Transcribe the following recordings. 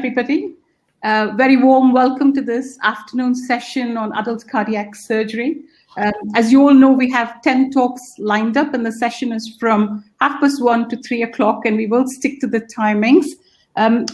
everybody. Very warm welcome to this afternoon session on adult cardiac surgery. As you all know, we have 10 talks lined up, and the session is from 1:30 to 3 o'clock, and we will stick to the timings.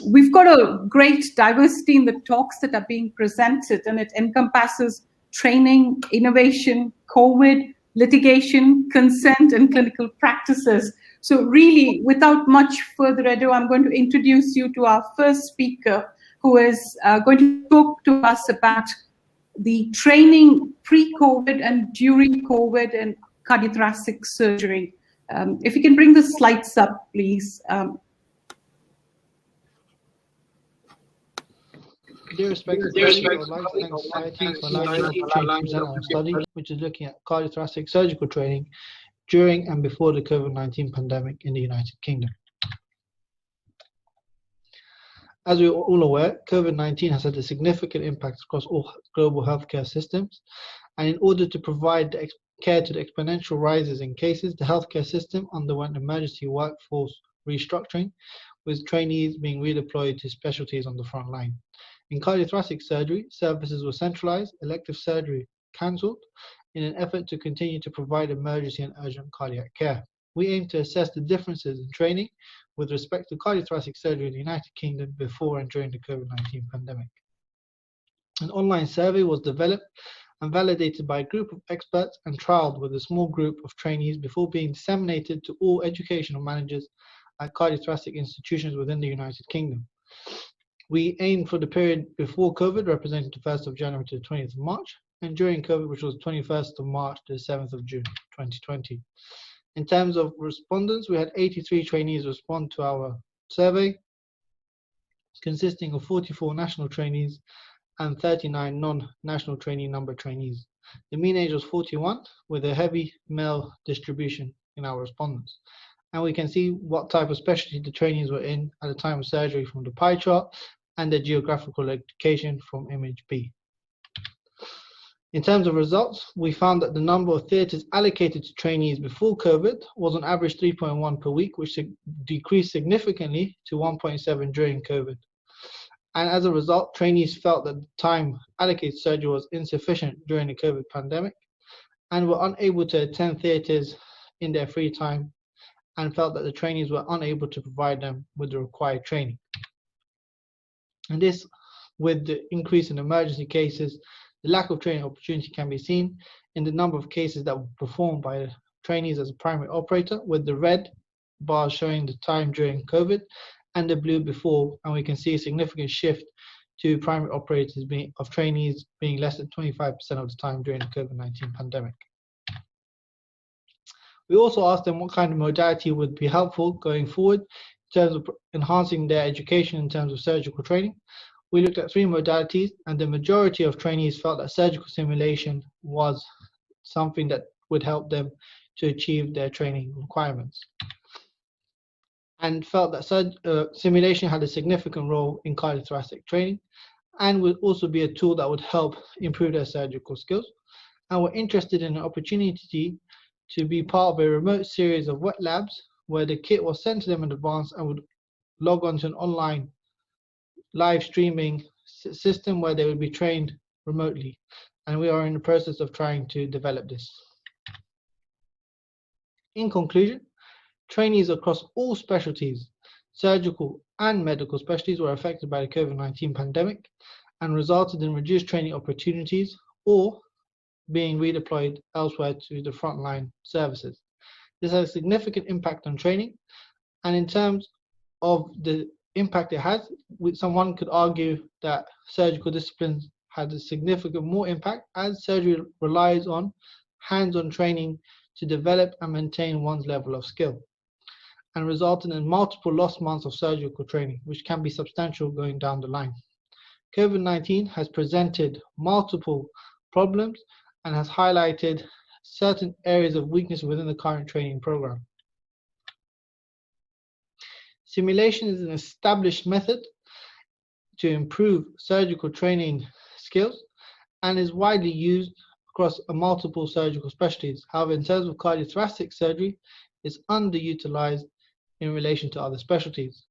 We've got a great diversity in the talks that are being presented, and it encompasses training, innovation, COVID, litigation, consent, and clinical practices. So really, without much further ado, I'm going to introduce you to our first speaker, who is going to talk to us about the training pre-COVID and during COVID and cardiothoracic surgery. If you can bring the slides up, please. Dear respected I would like to thank Society for allowing us to present our study, which is looking at cardiothoracic surgical training during and before the COVID-19 pandemic in the United Kingdom. As we are all aware, COVID-19 has had a significant impact across all global healthcare systems, and in order to provide care to the exponential rises in cases, the healthcare system underwent emergency workforce restructuring, with trainees being redeployed to specialties on the front line. In cardiothoracic surgery, services were centralized, elective surgery cancelled, in an effort to continue to provide emergency and urgent cardiac care. We aim to assess the differences in training with respect to cardiothoracic surgery in the United Kingdom before and during the COVID-19 pandemic. An online survey was developed and validated by a group of experts and trialed with a small group of trainees before being disseminated to all educational managers at cardiothoracic institutions within the United Kingdom. We aimed for the period before COVID, representing the 1st of January to the 20th of March, and during COVID, which was 21st of March to the 7th of June 2020. In terms of respondents, we had 83 trainees respond to our survey, consisting of 44 national trainees and 39 non-national trainee number trainees. The mean age was 41, with a heavy male distribution in our respondents. And we can see what type of specialty the trainees were in at the time of surgery from the pie chart and the geographical location from image B. In terms of results, we found that the number of theatres allocated to trainees before COVID was on average 3.1 per week, which decreased significantly to 1.7 during COVID. And as a result, trainees felt that the time allocated to surgery was insufficient during the COVID pandemic and were unable to attend theatres in their free time, and felt that the trainees were unable to provide them with the required training. And this, with the increase in emergency cases, the lack of training opportunity can be seen in the number of cases that were performed by the trainees as a primary operator, with the red bar showing the time during COVID and the blue before, and we can see a significant shift to primary operators of trainees being less than 25% of the time during the COVID-19 pandemic. We also asked them what kind of modality would be helpful going forward in terms of enhancing their education in terms of surgical training. We looked at 3 modalities, and the majority of trainees felt that surgical simulation was something that would help them to achieve their training requirements, and felt that simulation had a significant role in cardiothoracic training and would also be a tool that would help improve their surgical skills, and were interested in an opportunity to be part of a remote series of wet labs where the kit was sent to them in advance and would log on to an online live streaming system where they would be trained remotely. And we are in the process of trying to develop this. In conclusion, trainees across all specialties, surgical and medical specialties, were affected by the COVID-19 pandemic and resulted in reduced training opportunities or being redeployed elsewhere to the frontline services. This has a significant impact on training, and in terms of the impact it has, someone could argue that surgical disciplines had a significant more impact, as surgery relies on hands-on training to develop and maintain one's level of skill, and resulting in multiple lost months of surgical training, which can be substantial going down the line. COVID-19 has presented multiple problems and has highlighted certain areas of weakness within the current training program. Simulation is an established method to improve surgical training skills and is widely used across multiple surgical specialties. However, in terms of cardiothoracic surgery, it's underutilized in relation to other specialties.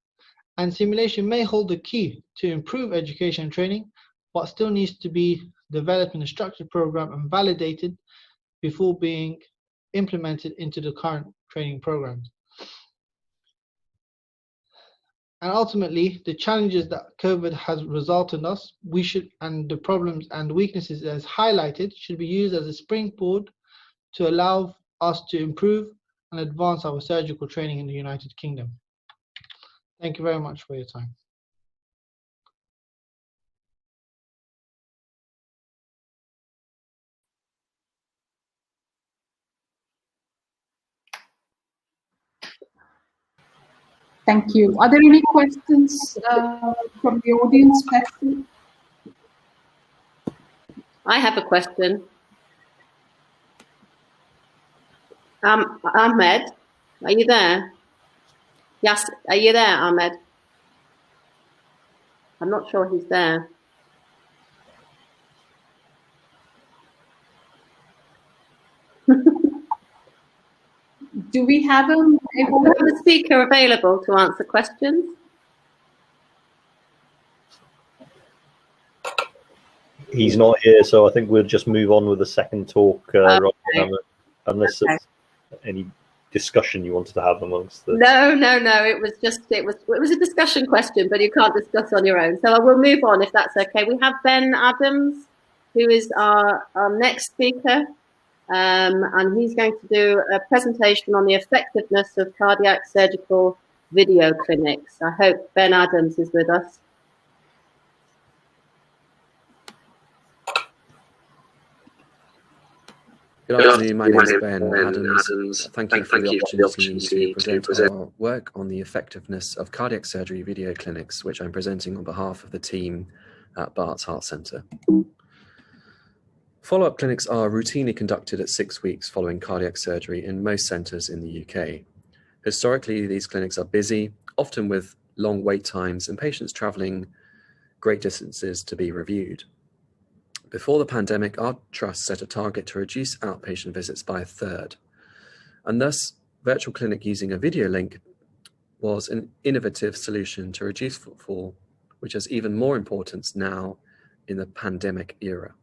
And simulation may hold the key to improve education and training, but still needs to be developed in a structured program and validated before being implemented into the current training programs. And ultimately, the challenges that COVID has resulted in us, and the problems and weaknesses as highlighted should be used as a springboard to allow us to improve and advance our surgical training in the United Kingdom. Thank you very much for your time. Thank you. Are there any questions from the audience? I have a question. Ahmed, are you there? Yes, are you there, Ahmed? I'm not sure he's there. Do we have a speaker available to answer questions? He's not here, so I think we'll just move on with the second talk, Okay. unless there's any discussion you wanted to have amongst the. No. It was a discussion question, but you can't discuss on your own. So I will move on if that's okay. We have Ben Adams, who is our next speaker, and he's going to do a presentation on the effectiveness of cardiac surgical video clinics. I hope Ben Adams is with us. Good afternoon, my name is Ben Adams. Thank you for the opportunity to present our work on the effectiveness of cardiac surgery video clinics, which I'm presenting on behalf of the team at Barts Heart Centre. Follow-up clinics are routinely conducted at 6 weeks following cardiac surgery in most centres in the UK. Historically, these clinics are busy, often with long wait times and patients travelling great distances to be reviewed. Before the pandemic, our trust set a target to reduce outpatient visits by a third, and thus virtual clinic using a video link was an innovative solution to reduce footfall, which has even more importance now in the pandemic era.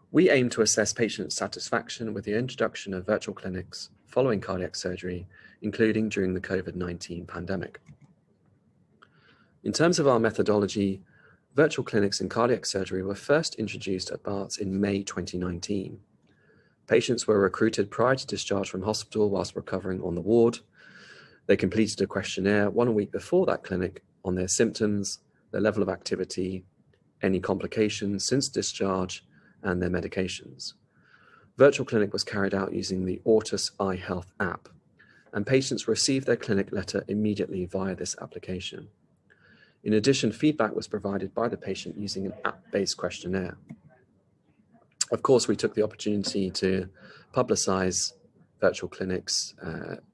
We aim to assess patient satisfaction with the introduction of virtual clinics following cardiac surgery, including during the COVID-19 pandemic. In terms of our methodology, virtual clinics in cardiac surgery were first introduced at Barts in May 2019. Patients were recruited prior to discharge from hospital whilst recovering on the ward. They completed a questionnaire 1 week before that clinic on their symptoms, their level of activity, any complications since discharge, and their medications. Virtual clinic was carried out using the Autus iHealth app, and patients received their clinic letter immediately via this application. In addition, feedback was provided by the patient using an app-based questionnaire. Of course, we took the opportunity to publicize virtual clinics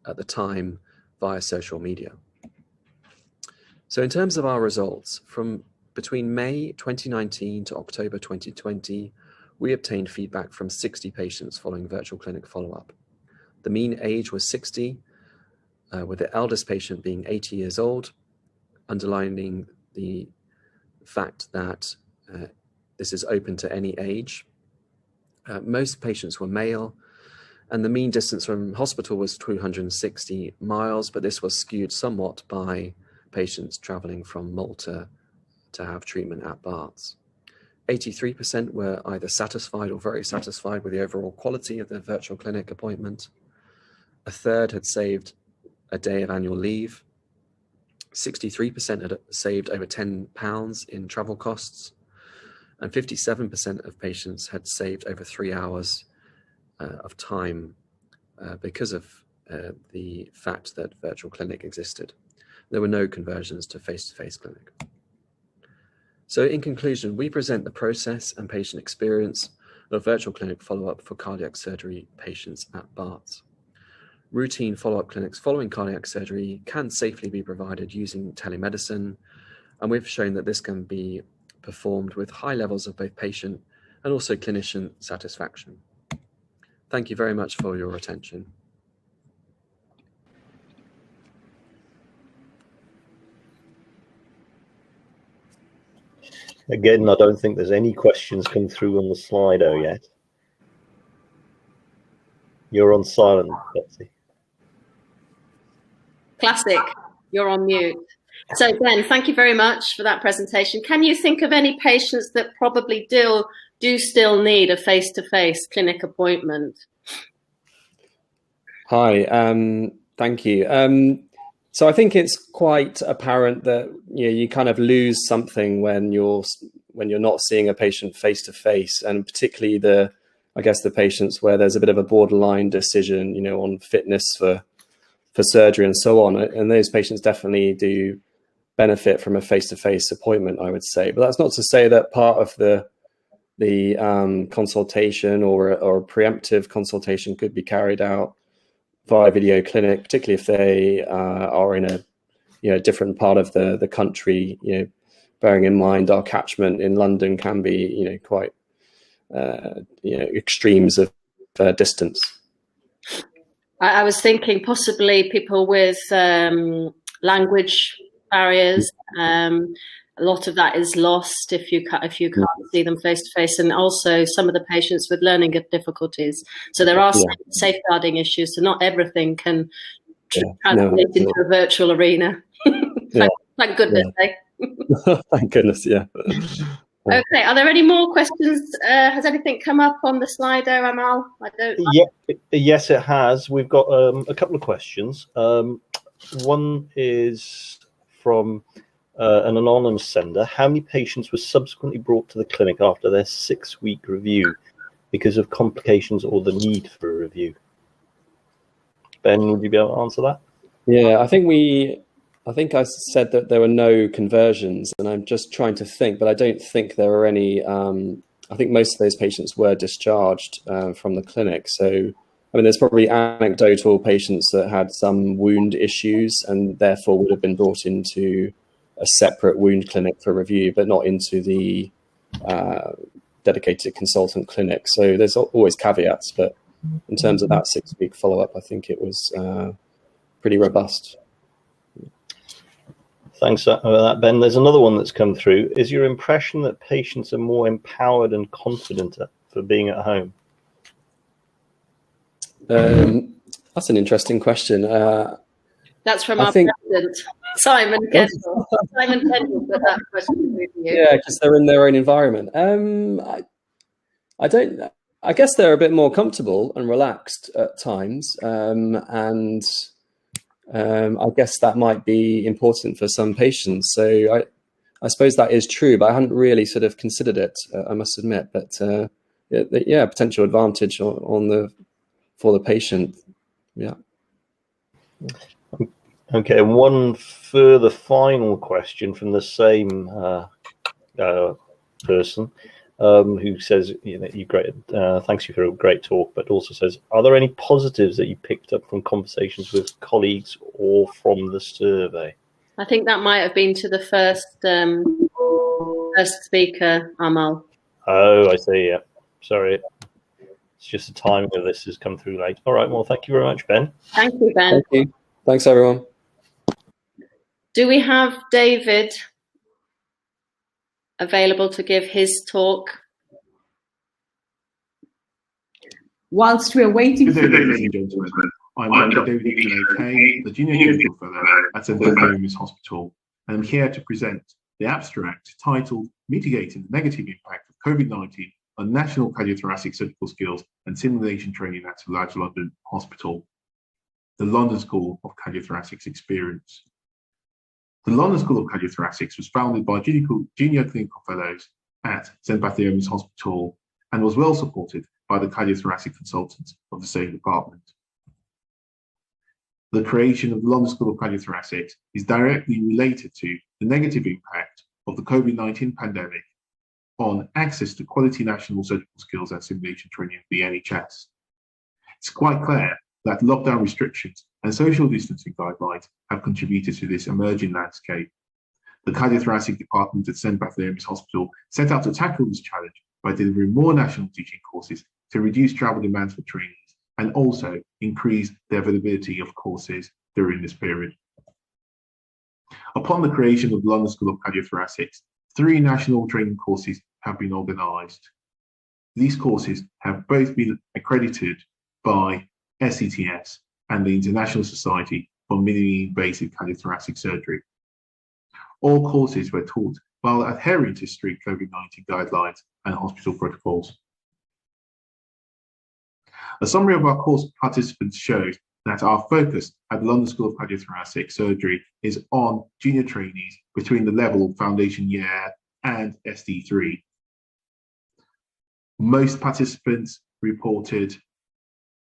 at the time via social media. So in terms of our results, from between May 2019 to October 2020, we obtained feedback from 60 patients following virtual clinic follow-up. The mean age was 60, with the eldest patient being 80 years old, underlining the fact that this is open to any age. Most patients were male, and the mean distance from hospital was 260 miles, but this was skewed somewhat by patients traveling from Malta to have treatment at Barts. 83% were either satisfied or very satisfied with the overall quality of their virtual clinic appointment. A third had saved a day of annual leave. 63% had saved over £10 in travel costs, and 57% of patients had saved over 3 hours of time because of the fact that virtual clinic existed. There were no conversions to face-to-face clinic. So in conclusion, we present the process and patient experience of virtual clinic follow-up for cardiac surgery patients at Barts. Routine follow-up clinics following cardiac surgery can safely be provided using telemedicine, and we've shown that this can be performed with high levels of both patient and also clinician satisfaction. Thank you very much for your attention. Again, I don't think there's any questions come through on the Slido yet. You're on silent, Betsy. Classic. You're on mute. So Ben, thank you very much for that presentation. Can you think of any patients that probably do still need a face-to-face clinic appointment? Hi, thank you. So I think it's quite apparent that you kind of lose something when you're not seeing a patient face to face, and particularly I guess the patients where there's a bit of a borderline decision, on fitness for surgery and so on, and those patients definitely do benefit from a face to face appointment, I would say. But that's not to say that part of the consultation or a preemptive consultation could be carried out via video clinic, particularly if they are in a different part of the country. Bearing in mind our catchment in London can be quite extremes of distance. I was thinking possibly people with language barriers. A lot of that is lost if you can't see them face to face, and also some of the patients with learning difficulties. So there are safeguarding issues. So not everything can translate into a virtual arena. Thank goodness. Thank goodness. Yeah. Okay. Are there any more questions? Has anything come up on the Slido, Amal? Yes, it has. We've got a couple of questions. One is from an anonymous sender. How many patients were subsequently brought to the clinic after their 6-week review because of complications or the need for a review? Ben, would you be able to answer that? Yeah, I think I said that there were no conversions, and I'm just trying to think, but I don't think there were any. I think most of those patients were discharged from the clinic. So, there's probably anecdotal patients that had some wound issues and therefore would have been brought into a separate wound clinic for review, but not into the dedicated consultant clinic. So there's always caveats, but in terms of that 6-week follow-up, I think it was pretty robust. Thanks for that, Ben. There's another one that's come through. Is your impression that patients are more empowered and confident for being at home? That's an interesting question. That's from our president, Simon Kendall. Simon Kendall put that question to you. Yeah, because they're in their own environment. I guess they're a bit more comfortable and relaxed at times, and I guess that might be important for some patients. So I suppose that is true, but I hadn't really sort of considered it, I must admit. But potential advantage for the patient. Yeah. Okay, and one further final question from the same person who says, thanks you for a great talk, but also says, are there any positives that you picked up from conversations with colleagues or from the survey? I think that might have been to the first speaker, Amal. Oh, I see. Yeah, sorry. It's just the timing of this has come through late. All right. Well, thank you very much, Ben. Thank you, Ben. Thank you. Thanks, everyone. Do we have David available to give his talk? Whilst we're waiting for ladies and gentlemen, I'm Dr. David K, the Junior Clinical Fellow at Endocarditis Hospital, and I'm here to present the abstract titled Mitigating the Negative Impact of COVID-19 on National Cardiothoracic Surgical Skills and Simulation Training at Large London Hospital, the London School of Cardiothoracics Experience. The London School of Cardiothoracics was founded by junior clinical fellows at St. Bartholomew's Hospital and was well supported by the cardiothoracic consultants of the same department. The creation of the London School of Cardiothoracics is directly related to the negative impact of the COVID-19 pandemic on access to quality national surgical skills and simulation training of the NHS. It's quite clear that lockdown restrictions and social distancing guidelines have contributed to this emerging landscape. The cardiothoracic department at St. Bartholomew's Hospital set out to tackle this challenge by delivering more national teaching courses to reduce travel demands for trainees and also increase the availability of courses during this period. Upon the creation of the London School of Cardiothoracics, 3 national training courses have been organised. These courses have both been accredited by SCTS and the International Society for Minimally Invasive Cardiothoracic Surgery. All courses were taught while adhering to strict COVID-19 guidelines and hospital protocols. A summary of our course participants shows that our focus at the London School of Cardiothoracic Surgery is on junior trainees between the level of foundation year and SD3. Most participants reported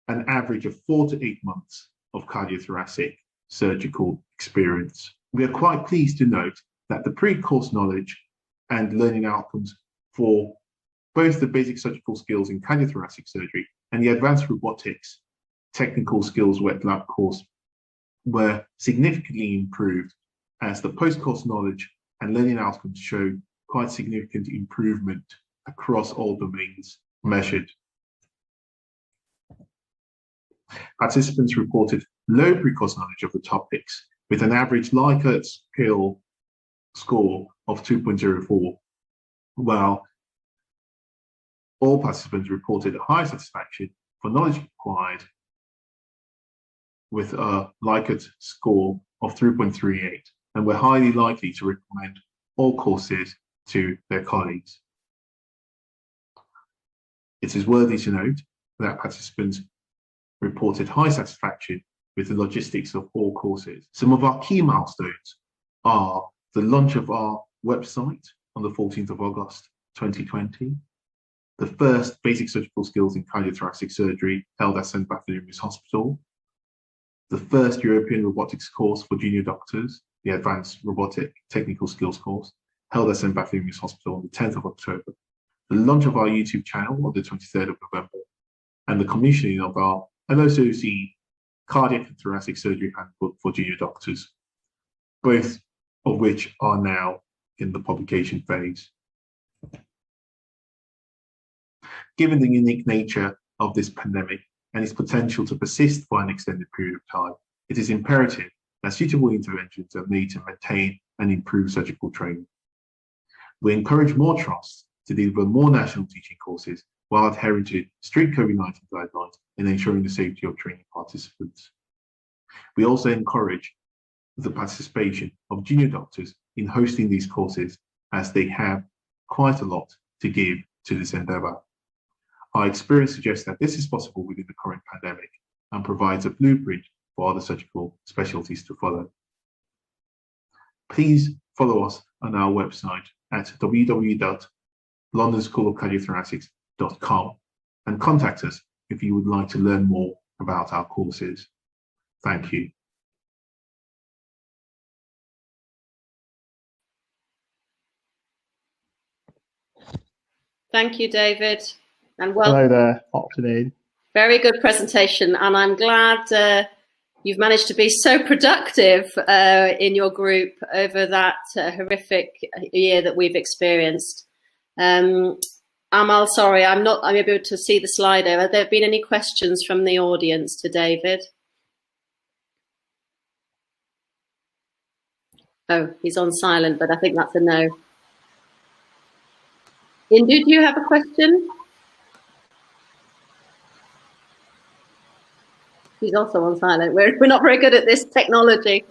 an average of 4 to 8 months of cardiothoracic surgical experience. We are quite pleased to note that the pre-course knowledge and learning outcomes for both the basic surgical skills in cardiothoracic surgery and the advanced robotics technical skills wet lab course were significantly improved, as the post-course knowledge and learning outcomes showed quite significant improvement across all domains measured. Participants reported low pre-course knowledge of the topics, with an average Likert skill score of 2.04, while all participants reported a high satisfaction for knowledge acquired, with a Likert score of 3.38, and were highly likely to recommend all courses to their colleagues. It is worthy to note that participants reported high satisfaction with the logistics of all courses. Some of our key milestones are the launch of our website on the 14th of August 2020, the first basic surgical skills in cardiothoracic surgery held at St. Bartholomew's Hospital, the first European robotics course for junior doctors, the Advanced Robotic Technical Skills course, held at St. Bartholomew's Hospital on the 10th of October, the launch of our YouTube channel on the 23rd of November, and the commissioning of our LSOC Cardiac and Thoracic Surgery Handbook for junior doctors, both of which are now in the publication phase. Given the unique nature of this pandemic and its potential to persist for an extended period of time, it is imperative that suitable interventions are made to maintain and improve surgical training. We encourage more trusts to deliver more national teaching courses while adhering to strict COVID-19 guidelines and ensuring the safety of training participants. We also encourage the participation of junior doctors in hosting these courses, as they have quite a lot to give to this endeavour. Our experience suggests that this is possible within the current pandemic and provides a blueprint for other surgical specialties to follow. Please follow us on our website at www.londonschoolofcardiothoracics.com and contact us if you would like to learn more about our courses. Thank you. Thank you, David, and welcome. Hello there, afternoon. Very good presentation, and I'm glad you've managed to be so productive in your group over that horrific year that we've experienced. Amal, sorry, I'm not able to see the Slido. Have there been any questions from the audience to David? Oh, he's on silent, but I think that's a no. Indu, do you have a question? He's also on silent. We're not very good at this technology.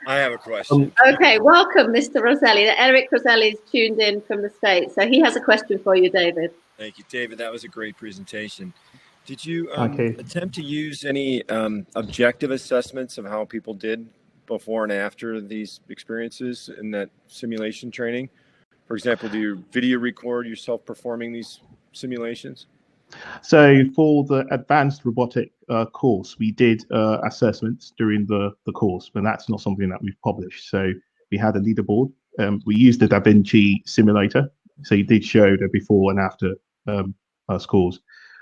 I have a question. Okay, welcome, Mr. Roselli. Eric Roselli's tuned in from the States, so he has a question for you, David. Thank you, David. That was a great presentation. Did you attempt to use any objective assessments of how people did before and after these experiences in that simulation training? For example, do you video record yourself performing these simulations? So for the advanced robotic course, we did assessments during the course, but that's not something that we've published. So we had a leaderboard. We used the Da Vinci simulator. So it did show the before and after scores,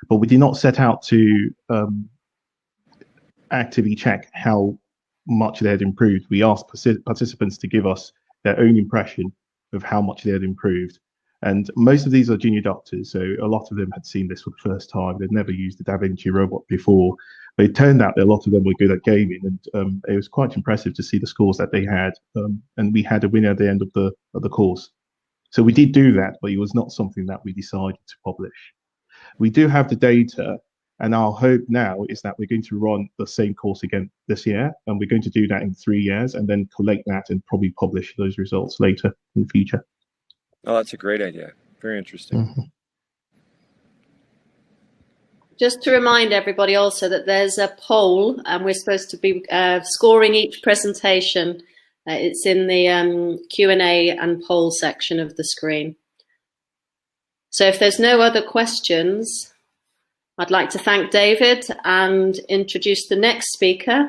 but we did not set out to actively check how much they had improved. We asked participants to give us their own impression of how much they had improved. And most of these are junior doctors, so a lot of them had seen this for the first time. They'd never used the Da Vinci robot before. But it turned out that a lot of them were good at gaming, and it was quite impressive to see the scores that they had. And we had a winner at the end of the course. So we did do that, but it was not something that we decided to publish. We do have the data, and our hope now is that we're going to run the same course again this year, and we're going to do that in 3 years and then collect that and probably publish those results later in the future. Oh, that's a great idea. Very interesting. Mm-hmm. Just to remind everybody also that there's a poll, and we're supposed to be scoring each presentation. It's in the Q&A and poll section of the screen. So if there's no other questions, I'd like to thank David and introduce the next speaker.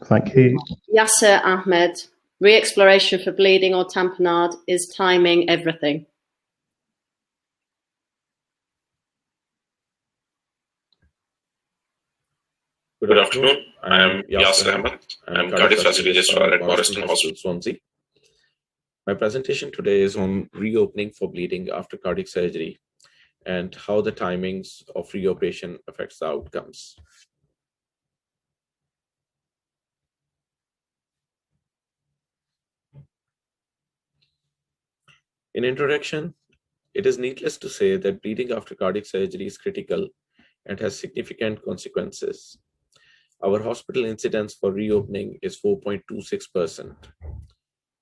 Thank you. Yasser Ahmed. Re-exploration for bleeding or tamponade is timing everything. Good afternoon. I am Yasser Ahmed. I am cardiothoracic registrar at Morriston Hospital, Swansea. My presentation today is on reopening for bleeding after cardiac surgery and how the timings of reoperation affects the outcomes. In introduction, it is needless to say that bleeding after cardiac surgery is critical and has significant consequences. Our hospital incidence for reopening is 4.26%.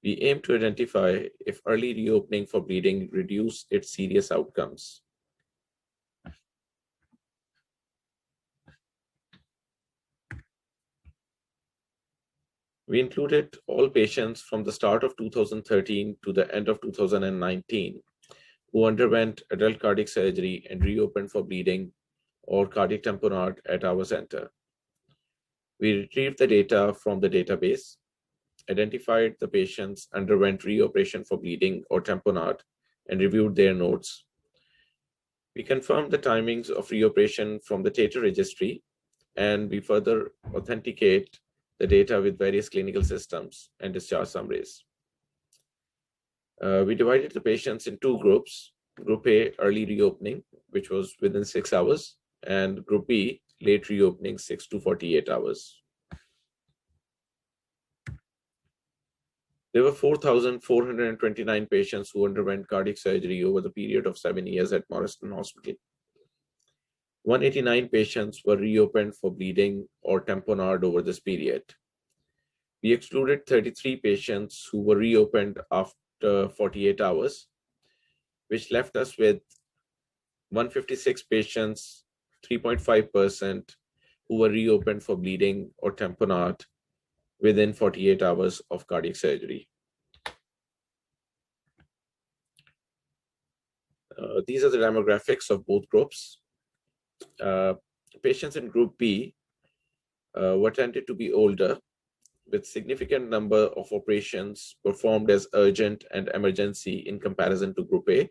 We aim to identify if early reopening for bleeding reduces its serious outcomes. We included all patients from the start of 2013 to the end of 2019 who underwent adult cardiac surgery and reopened for bleeding or cardiac tamponade at our center. We retrieved the data from the database, identified the patients underwent reoperation for bleeding or tamponade, and reviewed their notes. We confirmed the timings of reoperation from the TATER registry, and we further authenticate the data with various clinical systems and discharge summaries. We divided the patients in 2 groups, Group A, early reopening, which was within 6 hours, and Group B, late reopening, 6 to 48 hours. There were 4,429 patients who underwent cardiac surgery over the period of 7 years at Morriston Hospital. 189 patients were reopened for bleeding or tamponade over this period. We excluded 33 patients who were reopened after 48 hours, which left us with 156 patients, 3.5%, who were reopened for bleeding or tamponade within 48 hours of cardiac surgery. These are the demographics of both groups. Patients in Group B were tended to be older, with significant number of operations performed as urgent and emergency in comparison to Group A.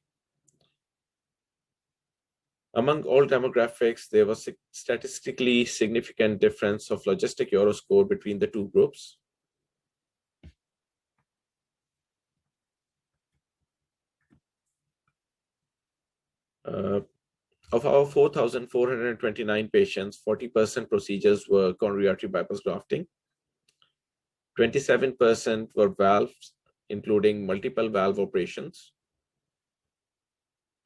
Among all demographics, there was a statistically significant difference of logistic Euro score between the 2 groups. Of our 4,429 patients, 40% procedures were coronary artery bypass grafting. 27% were valves, including multiple valve operations.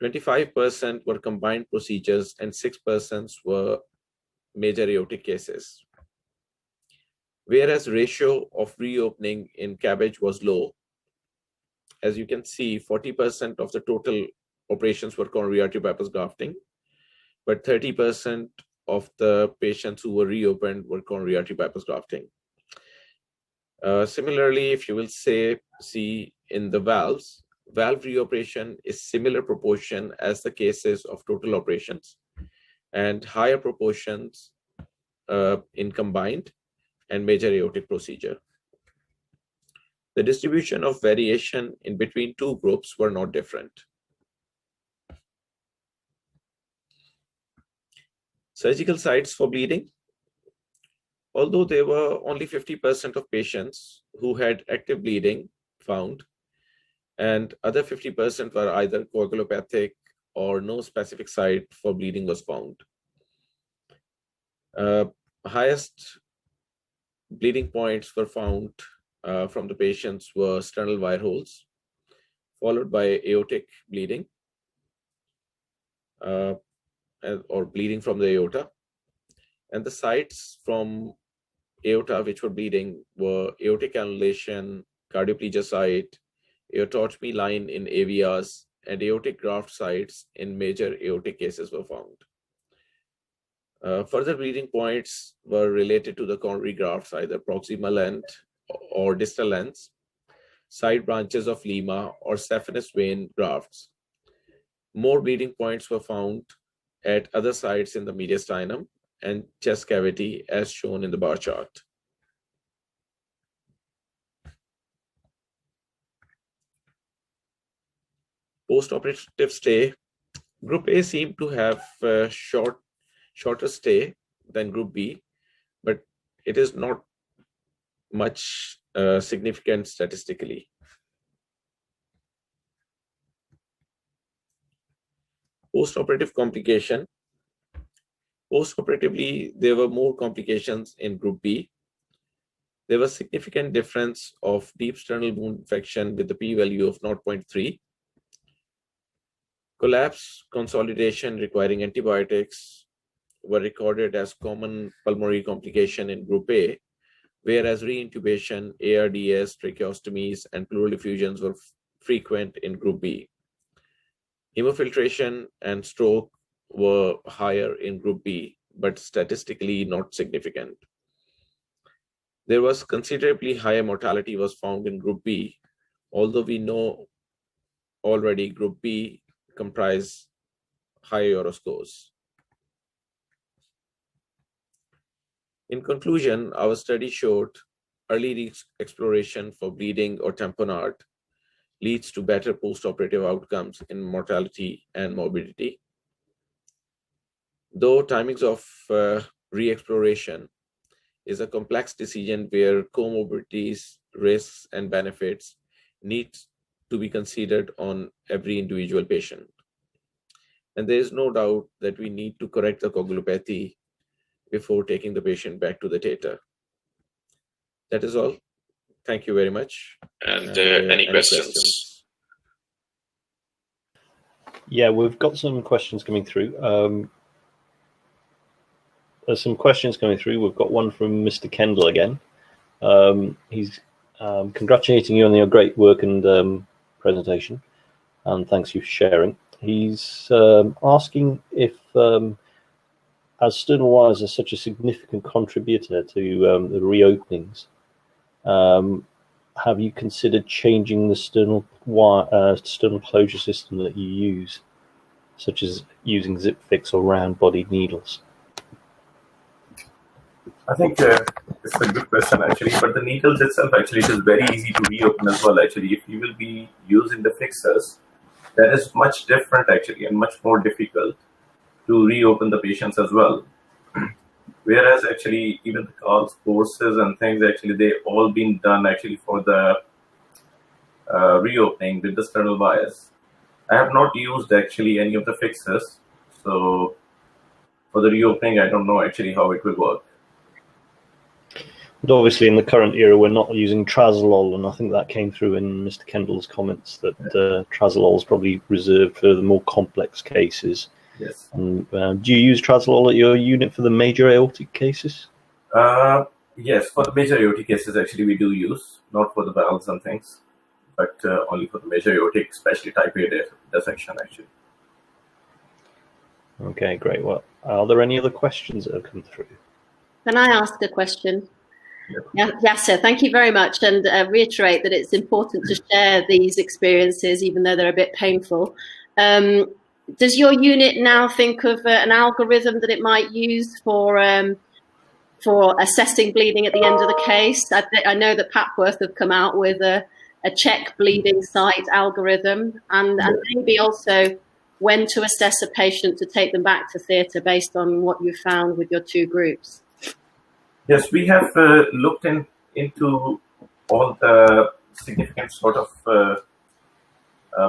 25% were combined procedures, and 6% were major aortic cases. Whereas ratio of reopening in CABG was low. As you can see, 40% of the total operations were coronary artery bypass grafting, but 30% of the patients who were reopened were coronary artery bypass grafting. Similarly, if you will see in the valves, valve reoperation is similar proportion as the cases of total operations, and higher proportions in combined and major aortic procedure. The distribution of variation in between 2 groups were not different. Surgical sites for bleeding. Although there were only 50% of patients who had active bleeding found, and other 50% were either coagulopathic or no specific site for bleeding was found. Highest bleeding points were found from the patients were sternal wire holes, followed by aortic bleeding or bleeding from the aorta. And the sites from aorta which were bleeding were aortic annulation, cardioplegia site, aortotomy line in AVRs, and aortic graft sites in major aortic cases were found. Further bleeding points were related to the coronary grafts, either proximal end or distal ends, side branches of lima or saphenous vein grafts. More bleeding points were found at other sites in the mediastinum and chest cavity, as shown in the bar chart. Post-operative stay. Group A seemed to have shorter stay than Group B, but it is not much significant statistically. Post-operative complication. Post-operatively, there were more complications in Group B. There was significant difference of deep sternal wound infection with the p-value of 0.3. Collapse, consolidation requiring antibiotics were recorded as common pulmonary complication in Group A, whereas reintubation, ARDS, tracheostomies, and pleural effusions were frequent in Group B. Hemofiltration and stroke were higher in Group B, but statistically not significant. There was considerably higher mortality was found in Group B, although we know already Group B comprise high euro scores. In conclusion, our study showed early exploration for bleeding or tamponade leads to better post-operative outcomes in mortality and morbidity. Though timings of re-exploration is a complex decision where comorbidities, risks, and benefits need to be considered on every individual patient. And there is no doubt that we need to correct the coagulopathy before taking the patient back to the theater. That is all. Thank you very much. And any questions? Yeah, we've got some questions coming through. There's some questions coming through. We've got one from Mr. Kendall again. He's congratulating you on your great work and presentation, and thanks you for sharing. He's asking if, as sternal wires are such a significant contributor to the reopenings, have you considered changing the sternal closure system that you use, such as using zip fix or round-bodied needles? I think it's a good question actually, but the needles itself actually it is very easy to reopen as well actually. If you will be using the fixers, that is much different actually and much more difficult to reopen the patients as well. Whereas actually even the calls, courses and things actually they all been done actually for the reopening with the sternal wires. I have not used actually any of the fixers, so for the reopening I don't know actually how it will work. But obviously, in the current era, we're not using trazolol, and I think that came through in Mr. Kendall's comments that trazolol is probably reserved for the more complex cases. Yes. And, do you use trazolol at your unit for the major aortic cases? Yes, for the major aortic cases, actually, we do use, not for the valves and things, but only for the major aortic, especially type A dissection, actually. Okay, great. Well, are there any other questions that have come through? Can I ask a question? Yasser, thank you very much, and reiterate that it's important to share these experiences, even though they're a bit painful. Does your unit now think of an algorithm that it might use for assessing bleeding at the end of the case? I know that Papworth have come out with a check bleeding site algorithm, and maybe also when to assess a patient to take them back to theatre based on what you found with your two groups. Yes, we have looked into all the significant sort of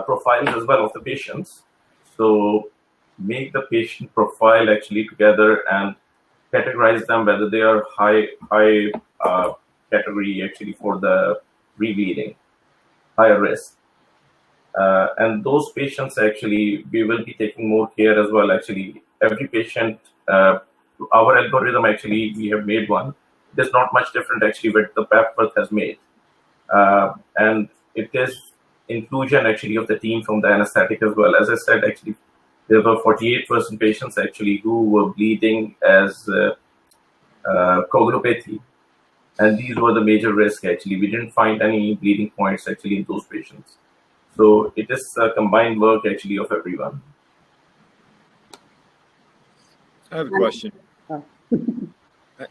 profiles as well of the patients. So make the patient profile actually together and categorize them whether they are high category actually for the rebleeding, higher risk. And those patients, actually, we will be taking more care as well. Actually, every patient, our algorithm, actually, we have made one. There's not much different, actually, what the Papworth has made. And it is inclusion, actually, of the team from the anesthetic as well. As I said, actually, there were 48% patients, actually, who were bleeding as coagulopathy. And these were the major risks, actually. We didn't find any bleeding points, actually, in those patients. So it is a combined work, actually, of everyone. I have a question.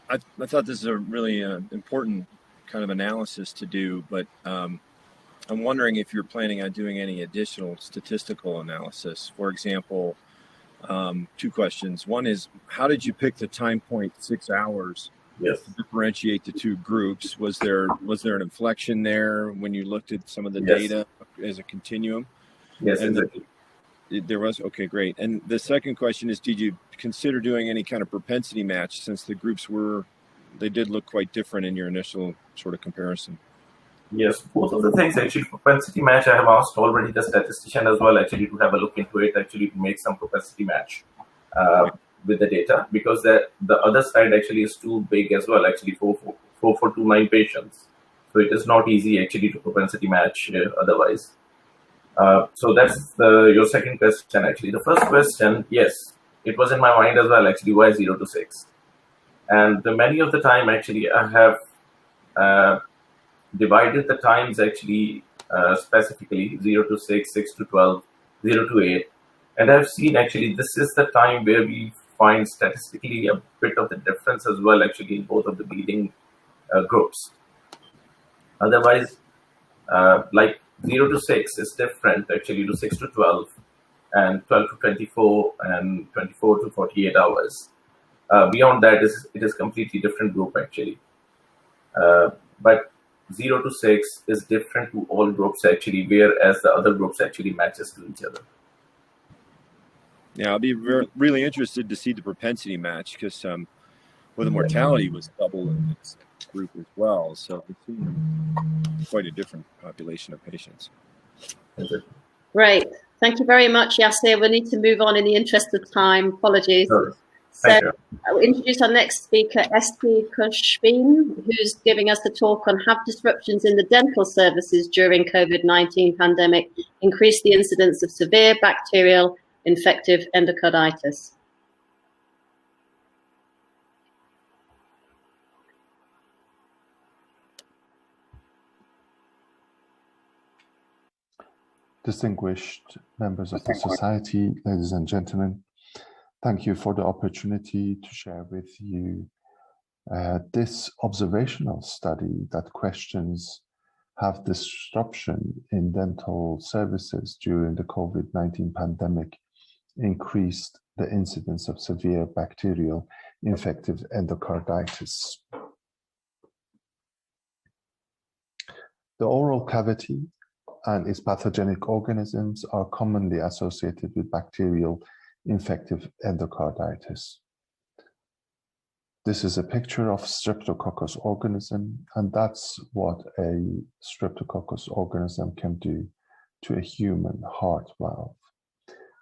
I thought this is a really important kind of analysis to do, but I'm wondering if you're planning on doing any additional statistical analysis. For example, two questions. One is, how did you pick the time point 6 hours? Yes. To differentiate the two groups? Was there an inflection there when you looked at some of the Yes. data as a continuum? Yes, and exactly. There was? Okay, great. And the second question is, did you consider doing any kind of propensity match, since the groups they did look quite different in your initial sort of comparison? Yes, both of the things, actually. Propensity match, I have asked already the statistician as well, actually, to have a look into it, actually, to make some propensity match with the data, because the other side, actually, is too big as well, actually, 4,429 patients. So it is not easy, actually, to propensity match otherwise. So that's your second question, actually. The first question, yes, it was in my mind as well, actually, why 0 to 6? And many of the time, actually, I have divided the times, actually, specifically 0 to 6, 6 to 12, 0 to 8. And I've seen, actually, this is the time where we find statistically a bit of the difference as well, actually, in both of the bleeding groups. Otherwise, like 0 to 6 is different, actually, to 6 to 12, and 12 to 24, and 24 to 48 hours. Beyond that, it is completely different group, actually. But 0 to 6 is different to all groups, actually, whereas the other groups actually matches to each other. Yeah, I'll be really interested to see the propensity match, because well, the mortality was double in this group as well, so it seemed quite a different population of patients. Great. Thank you very much, Yasir. We need to move on in the interest of time. Apologies. Sure. So I'll introduce our next speaker, Esti Kushbin, who's giving us a talk on have disruptions in the dental services during COVID-19 pandemic increase the incidence of severe bacterial infective endocarditis. Distinguished members of the society, ladies and gentlemen, thank you for the opportunity to share with you this observational study that questions have disruption in dental services during the COVID-19 pandemic increased the incidence of severe bacterial infective endocarditis. The oral cavity and its pathogenic organisms are commonly associated with bacterial infective endocarditis. This is a picture of Streptococcus organism, and that's what a Streptococcus organism can do to a human heart valve.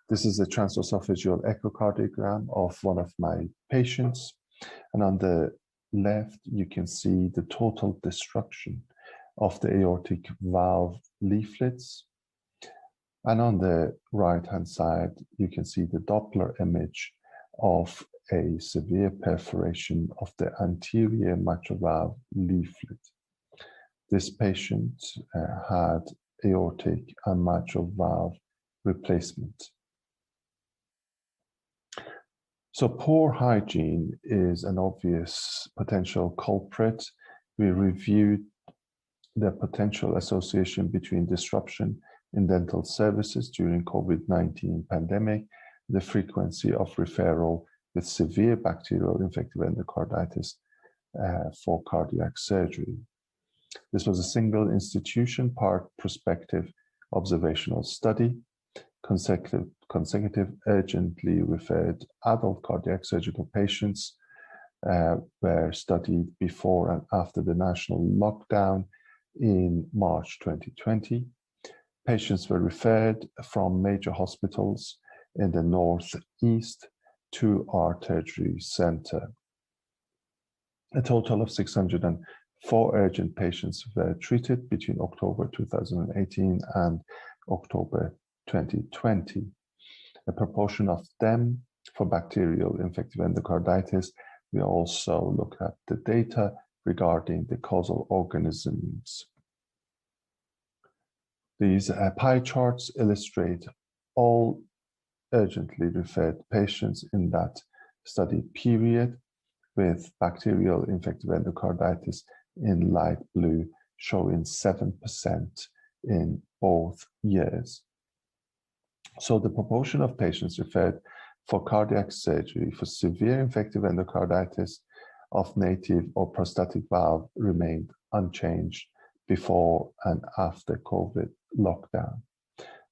This is a transesophageal echocardiogram of one of my patients, and on the left you can see the total destruction of the aortic valve leaflets, and on the right hand side you can see the Doppler image of a severe perforation of the anterior mitral valve leaflet. This patient had aortic and mitral valve replacement. So poor hygiene is an obvious potential culprit. We reviewed the potential association between disruption in dental services during COVID-19 pandemic, the frequency of referral with severe bacterial infective endocarditis for cardiac surgery. This was a single institution, part prospective observational study. Consecutive urgently referred adult cardiac surgical patients were studied before and after the national lockdown in March 2020. Patients were referred from major hospitals in the northeast to our tertiary center. A total of 604 urgent patients were treated between October 2018 and October 2020. A proportion of them for bacterial infective endocarditis. We also look at the data regarding the causal organisms. These pie charts illustrate all urgently referred patients in that study period, with bacterial infective endocarditis in light blue showing 7% in both years. So the proportion of patients referred for cardiac surgery for severe infective endocarditis of native or prostatic valve remained unchanged before and after COVID lockdown.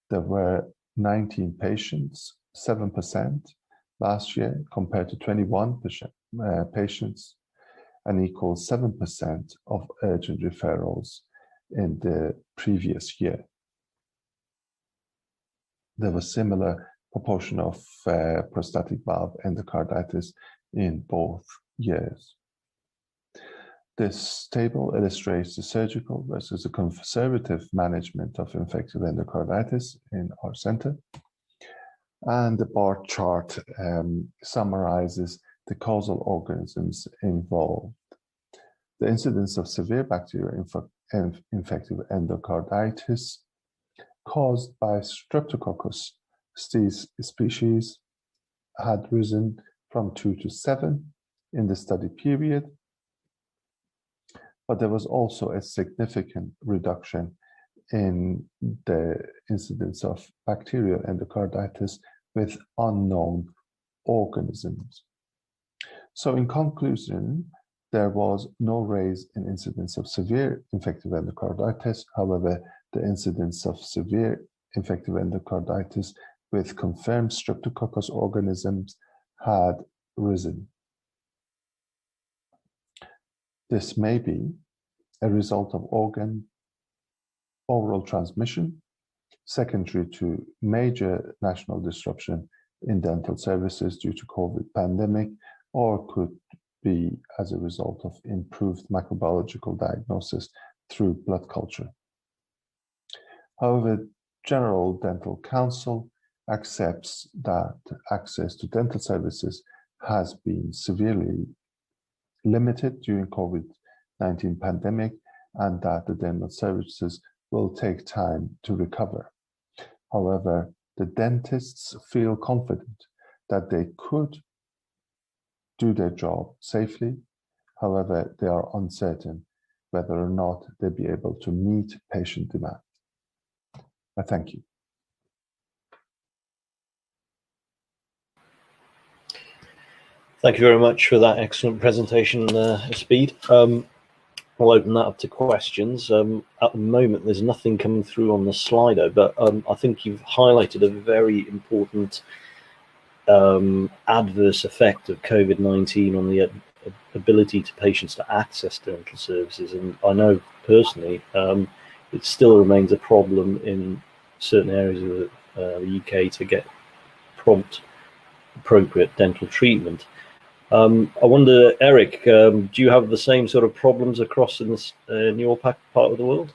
There were 19 patients, 7% last year compared to 21 patients, and equals 7% of urgent referrals in the previous year. There was similar proportion of prostatic valve endocarditis in both years. This table illustrates the surgical versus the conservative management of infective endocarditis in our center. And the bar chart summarizes the causal organisms involved. The incidence of severe bacterial infective endocarditis caused by Streptococcus species had risen from 2 to 7 in the study period, but there was also a significant reduction in the incidence of bacterial endocarditis with unknown organisms. So in conclusion, there was no rise in incidence of severe infective endocarditis. However, the incidence of severe infective endocarditis with confirmed Streptococcus organisms had risen. This may be a result of oral transmission, secondary to major national disruption in dental services due to COVID pandemic, or could be as a result of improved microbiological diagnosis through blood culture. However, General Dental Council accepts that access to dental services has been severely limited during COVID-19 pandemic, and that the dental services will take time to recover. However, the dentists feel confident that they could do their job safely. However, they are uncertain whether or not they'll be able to meet patient demand. I thank you. Thank you very much for that excellent presentation, Speed. We'll open that up to questions. At the moment, there's nothing coming through on the Slido, but I think you've highlighted a very important adverse effect of COVID-19 on the ability to patients to access dental services. And I know personally, it still remains a problem in certain areas of the UK to get prompt, appropriate dental treatment. I wonder, Eric, do you have the same sort of problems across in your part of the world?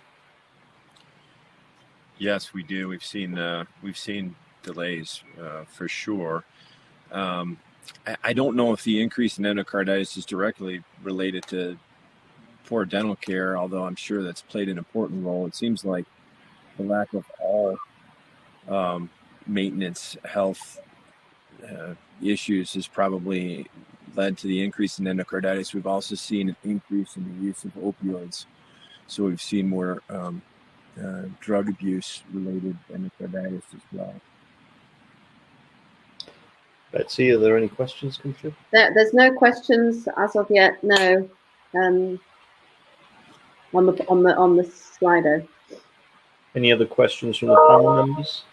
Yes, we do. We've seen delays for sure. I don't know if the increase in endocarditis is directly related to poor dental care, although I'm sure that's played an important role. It seems like the lack of all maintenance health issues has probably led to the increase in endocarditis. We've also seen an increase in the use of opioids. So we've seen more drug abuse related endocarditis as well. Betsy, are there any questions come through? There's no questions as of yet. No, on the Slido. Any other questions from the panel members?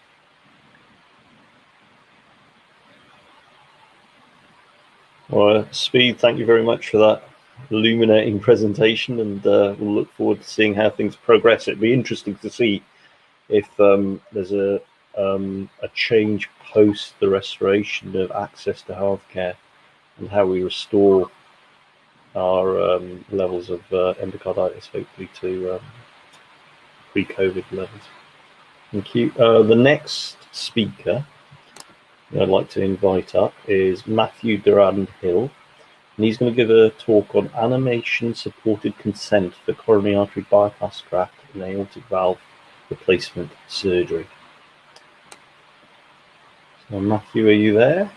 Well, Speed, thank you very much for that illuminating presentation, and we'll look forward to seeing how things progress. It'd be interesting to see if there's a change post the restoration of access to healthcare and how we restore our levels of endocarditis, hopefully to pre-COVID levels. Thank you. The next speaker I'd like to invite up is Matthew Durand-Hill, and he's going to give a talk on animation-supported consent for coronary artery bypass graft and aortic valve replacement surgery. So Matthew, are you there?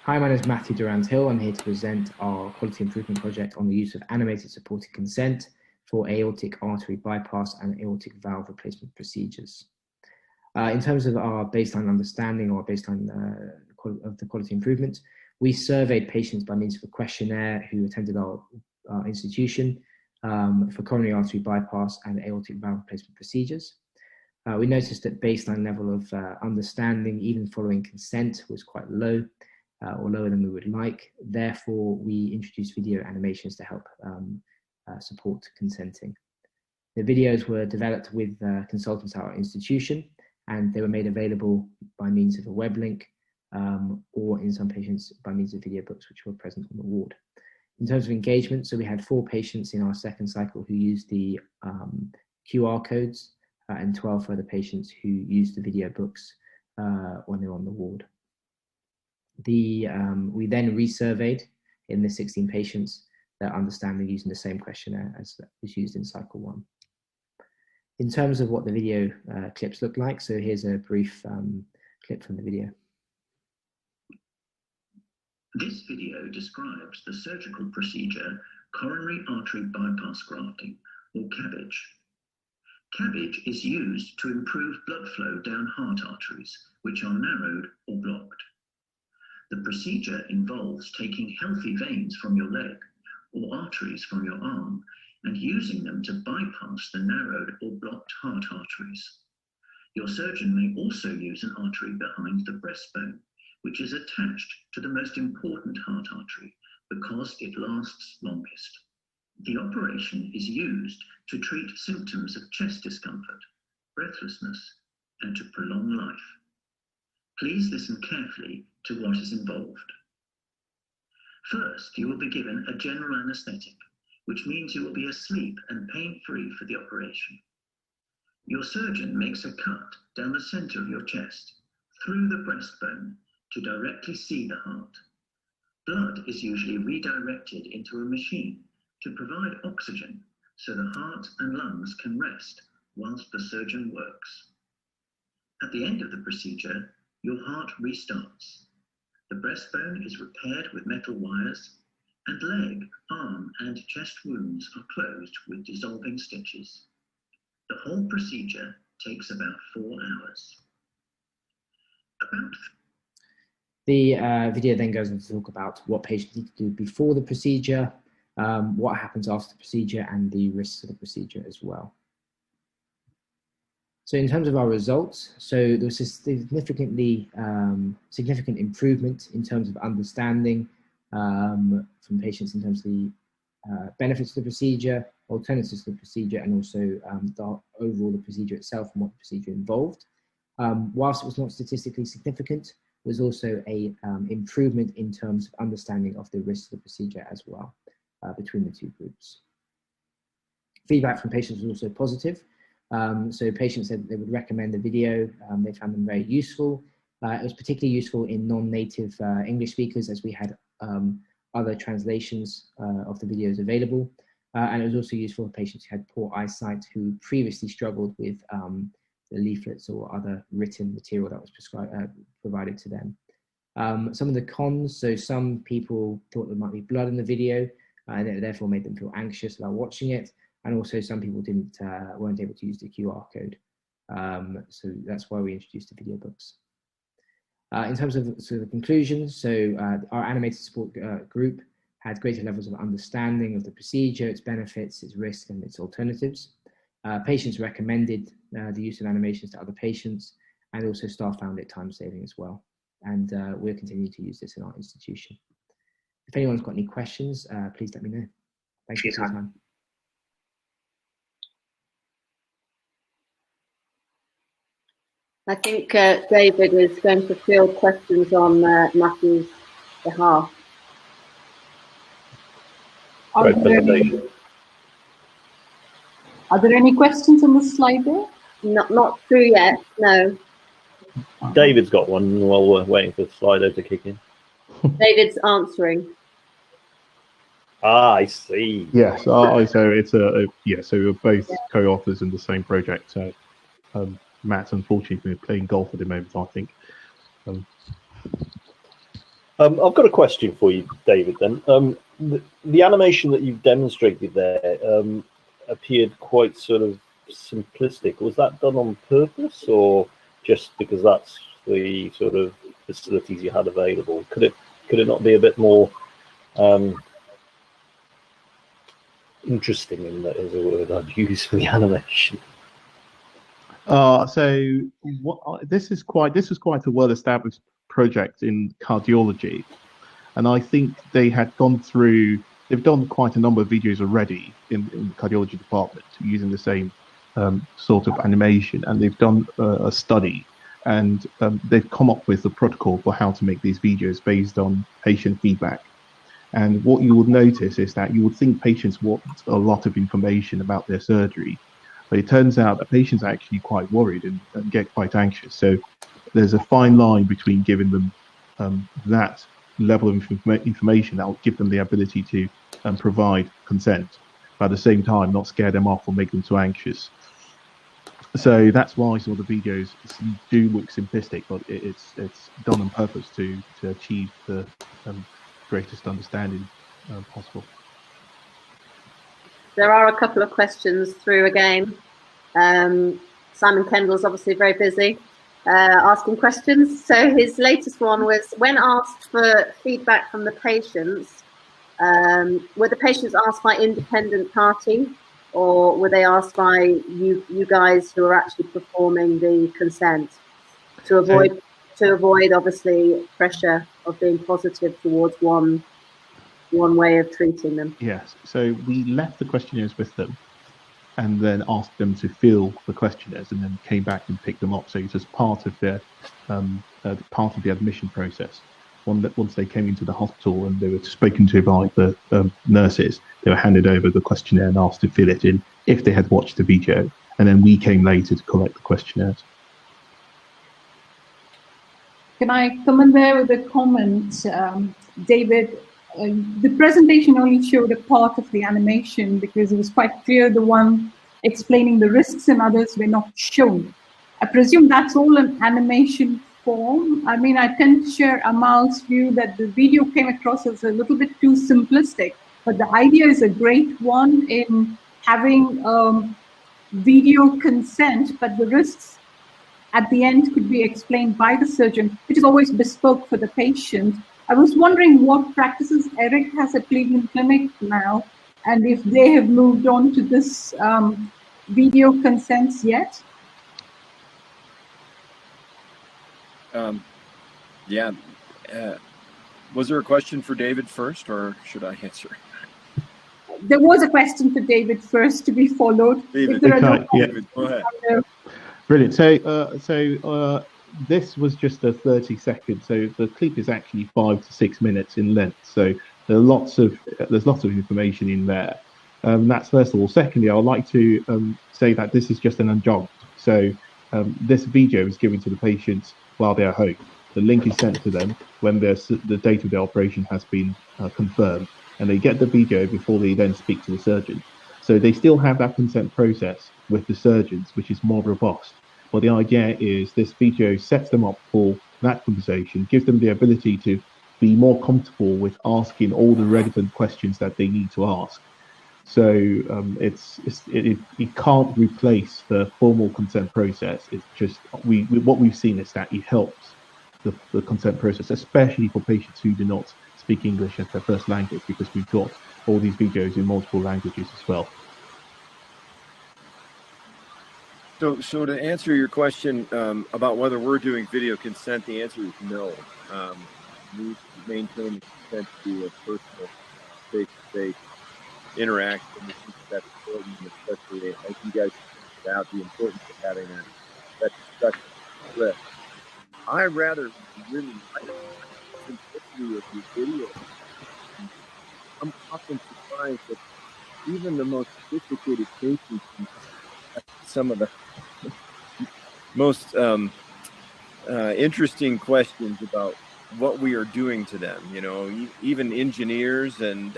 Hi, my name is Matthew Durand-Hill. I'm here to present our quality improvement project on the use of animated supported consent for aortic artery bypass and aortic valve replacement procedures. In terms of our baseline understanding or baseline of the quality improvement, we surveyed patients by means of a questionnaire who attended our institution for coronary artery bypass and aortic valve replacement procedures. We noticed that baseline level of understanding, even following consent, was quite low, or lower than we would like. Therefore, we introduced video animations to help support consenting. The videos were developed with consultants at our institution, and they were made available by means of a web link, or in some patients by means of video books, which were present on the ward. In terms of engagement, so we had 4 patients in our second cycle who used the QR codes, and 12 further patients who used the video books when they were on the ward. We then resurveyed in the 16 patients their understanding using the same questionnaire as was used in cycle 1. In terms of what the video clips look like, so here's a brief clip from the video. This video describes the surgical procedure coronary artery bypass grafting, or CABG. CABG is used to improve blood flow down heart arteries, which are narrowed or blocked. The procedure involves taking healthy veins from your leg or arteries from your arm and using them to bypass the narrowed or blocked heart arteries. Your surgeon may also use an artery behind the breastbone, which is attached to the most important heart artery because it lasts longest. The operation is used to treat symptoms of chest discomfort, breathlessness, and to prolong life. Please listen carefully to what is involved. First, you will be given a general anaesthetic, which means you will be asleep and pain-free for the operation. Your surgeon makes a cut down the center of your chest, through the breastbone, to directly see the heart. Blood is usually redirected into a machine to provide oxygen so the heart and lungs can rest whilst the surgeon works. At the end of the procedure, your heart restarts. The breastbone is repaired with metal wires, and leg, arm, and chest wounds are closed with dissolving stitches. The whole procedure takes about 4 hours. The video then goes on to talk about what patients need to do before the procedure, what happens after the procedure, and the risks of the procedure as well. So in terms of our results, so there was a significant improvement in terms of understanding from patients in terms of the benefits of the procedure, alternatives to the procedure, and also overall the procedure itself and what the procedure involved. Whilst it was not statistically significant, there was also a improvement in terms of understanding of the risks of the procedure as well between the 2 groups. Feedback from patients was also positive. So patients said they would recommend the video. They found them very useful. It was particularly useful in non-native English speakers, as we had other translations of the videos available. And it was also useful for patients who had poor eyesight, who previously struggled with the leaflets or other written material that was provided to them. Some of the cons, so some people thought there might be blood in the video, and it therefore made them feel anxious about watching it. And also some people weren't able to use the QR code. So that's why we introduced the video books. In terms of the conclusions, so our animated support group had greater levels of understanding of the procedure, its benefits, its risks, and its alternatives. Patients recommended the use of animations to other patients, and also staff found it time-saving as well. And we'll continue to use this in our institution. If anyone's got any questions, please let me know. Thank you for your time. I think David is going to field questions on Matthew's behalf. Are there any questions on the slide there? Not through yet, no. David's got one while we're waiting for Slido to kick in. David's answering. Ah, I see. Yes, so it's so we're both co-authors in the same project. So Matt's unfortunately playing golf at the moment, I think. I've got a question for you, David. Then the animation that you've demonstrated there appeared quite sort of simplistic. Was that done on purpose, or just because that's the sort of facilities you had available? Could it not be a bit more interesting, in that is a word I'd use for the animation? This is quite a well-established project in cardiology, and I think they've done quite a number of videos already in the cardiology department using the same sort of animation, and they've done a study, and they've come up with a protocol for how to make these videos based on patient feedback. And what you would notice is that you would think patients want a lot of information about their surgery, but it turns out that patients are actually quite worried and get quite anxious. So there's a fine line between giving them that level of information that will give them the ability to provide consent, but at the same time not scare them off or make them too anxious. So that's why some of the videos do look simplistic, but it's done on purpose to achieve the greatest understanding possible. There are a couple of questions through again. Simon Kendall's obviously very busy asking questions. So his latest one was, when asked for feedback from the patients, were the patients asked by independent party, or were they asked by you guys who are actually performing the consent to avoid obviously pressure of being positive towards one way of treating them? Yes, so we left the questionnaires with them and then asked them to fill the questionnaires, and then came back and picked them up. So it was part of their part of the admission process. Once they came into the hospital and they were spoken to by the nurses, they were handed over the questionnaire and asked to fill it in if they had watched the video, and then we came later to collect the questionnaires. Can I come in there with a comment, David? The presentation only showed a part of the animation because it was quite clear the one explaining the risks and others were not shown. I presume that's all an animation form. I mean, I tend to share Amal's view that the video came across as a little bit too simplistic, but the idea is a great one in having video consent, but the risks at the end could be explained by the surgeon, which is always bespoke for the patient. I was wondering what practices Eric has at Cleveland Clinic now, and if they have moved on to this video consents yet. Was there a question for David first, or should I answer? There was a question for David first to be followed. David, David, go ahead. Brilliant. So this was just a 30-second. So the clip is actually 5 to 6 minutes in length. So there's lots of information in there. That's first of all. Secondly, I would like to say that this is just an adjunct. So this video is given to the patients while they're home. The link is sent to them when the date of the operation has been confirmed, and they get the video before they then speak to the surgeon. So they still have that consent process with the surgeons, which is more robust. But the idea is this video sets them up for that conversation, gives them the ability to be more comfortable with asking all the relevant questions that they need to ask. So it can't replace the formal consent process. It's just what we've seen is that it helps the consent process, especially for patients who do not speak English as their first language, because we've got all these videos in multiple languages as well. So to answer your question about whether we're doing video consent, the answer is no. We maintain the consent to be a personal, face-to-face interaction. That's important, especially as you guys pointed out, the importance of having that discussion script. I rather really like the simplicity of your video. I'm often surprised that even the most sophisticated patients can have some of the most interesting questions about what we are doing to them. You know, even engineers and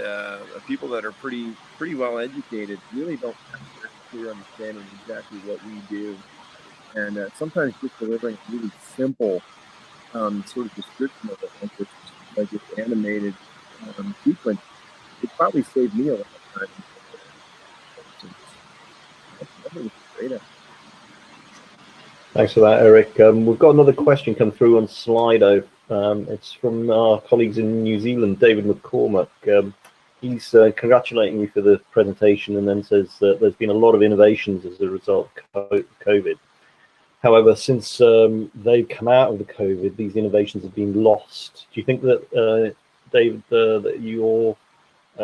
people that are pretty well educated really don't have a very clear understanding of exactly what we do. And sometimes just delivering a really simple sort of description of it, like this animated sequence, it probably saved me a lot of time. That was great. Thanks for that, Eric. We've got another question come through on Slido. It's from our colleagues in New Zealand, David McCormack. He's congratulating you for the presentation and then says that there's been a lot of innovations as a result of COVID. However, since they've come out of the COVID, these innovations have been lost. Do you think that, David, that your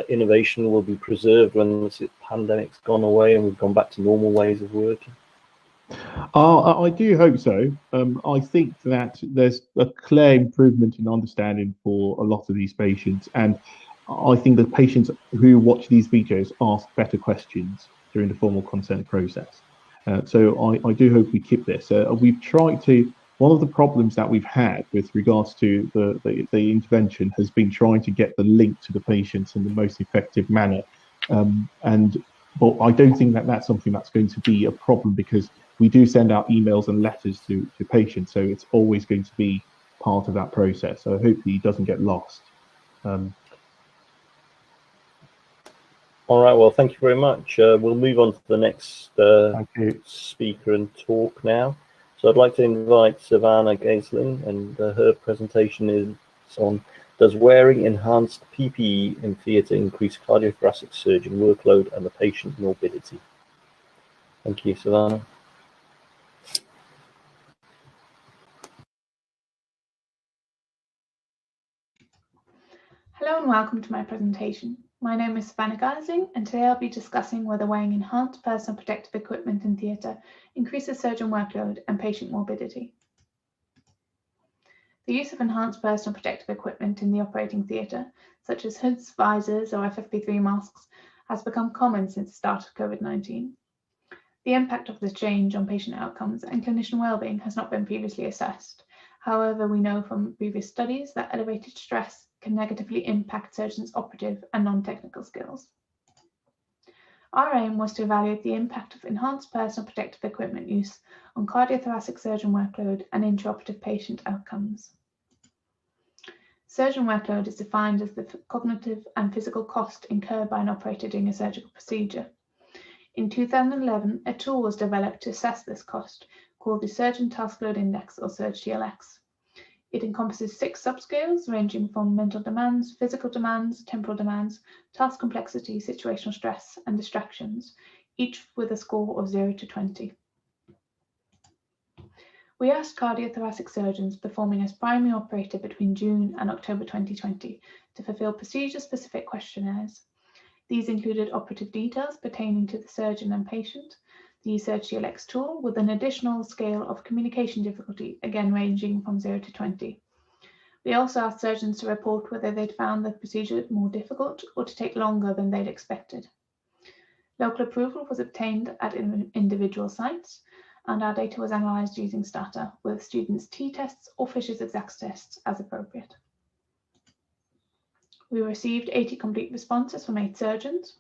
innovation will be preserved when this pandemic's gone away and we've gone back to normal ways of working? I do hope so. I think that there's a clear improvement in understanding for a lot of these patients, and I think the patients who watch these videos ask better questions during the formal consent process. So I do hope we keep this. We've tried to. One of the problems that we've had with regards to the intervention has been trying to get the link to the patients in the most effective manner, but I don't think that that's something that's going to be a problem, because we do send out emails and letters to patients, so it's always going to be part of that process. So hopefully it doesn't get lost. All right, well, thank you very much. We'll move on to the next speaker and talk now. So I'd like to invite Savannah Gaislin, and her presentation is on, does wearing enhanced PPE in theatre increase cardiothoracic surgeon workload and the patient morbidity? Thank you, Savannah. Hello and welcome to my presentation. My name is Savannah Gaislin, and today I'll be discussing whether wearing enhanced personal protective equipment in theatre increases surgeon workload and patient morbidity. The use of enhanced personal protective equipment in the operating theatre, such as hoods, visors, or FFP3 masks, has become common since the start of COVID-19. The impact of this change on patient outcomes and clinician well-being has not been previously assessed. However, we know from previous studies that elevated stress can negatively impact surgeons' operative and non-technical skills. Our aim was to evaluate the impact of enhanced personal protective equipment use on cardiothoracic surgeon workload and intraoperative patient outcomes. Surgeon workload is defined as the cognitive and physical cost incurred by an operator doing a surgical procedure. In 2011, a tool was developed to assess this cost called the Surgeon Task Load Index, or SurgTLX. It encompasses 6 subscales ranging from mental demands, physical demands, temporal demands, task complexity, situational stress, and distractions, each with a score of 0 to 20. We asked cardiothoracic surgeons performing as primary operator between June and October 2020 to fulfill procedure-specific questionnaires. These included operative details pertaining to the surgeon and patient, the SurgTLX tool with an additional scale of communication difficulty, again ranging from 0 to 20. We also asked surgeons to report whether they'd found the procedure more difficult or to take longer than they'd expected. Local approval was obtained at individual sites, and our data was analysed using Stata with students' t-tests or Fisher's exact tests as appropriate. We received 80 complete responses from 8 surgeons.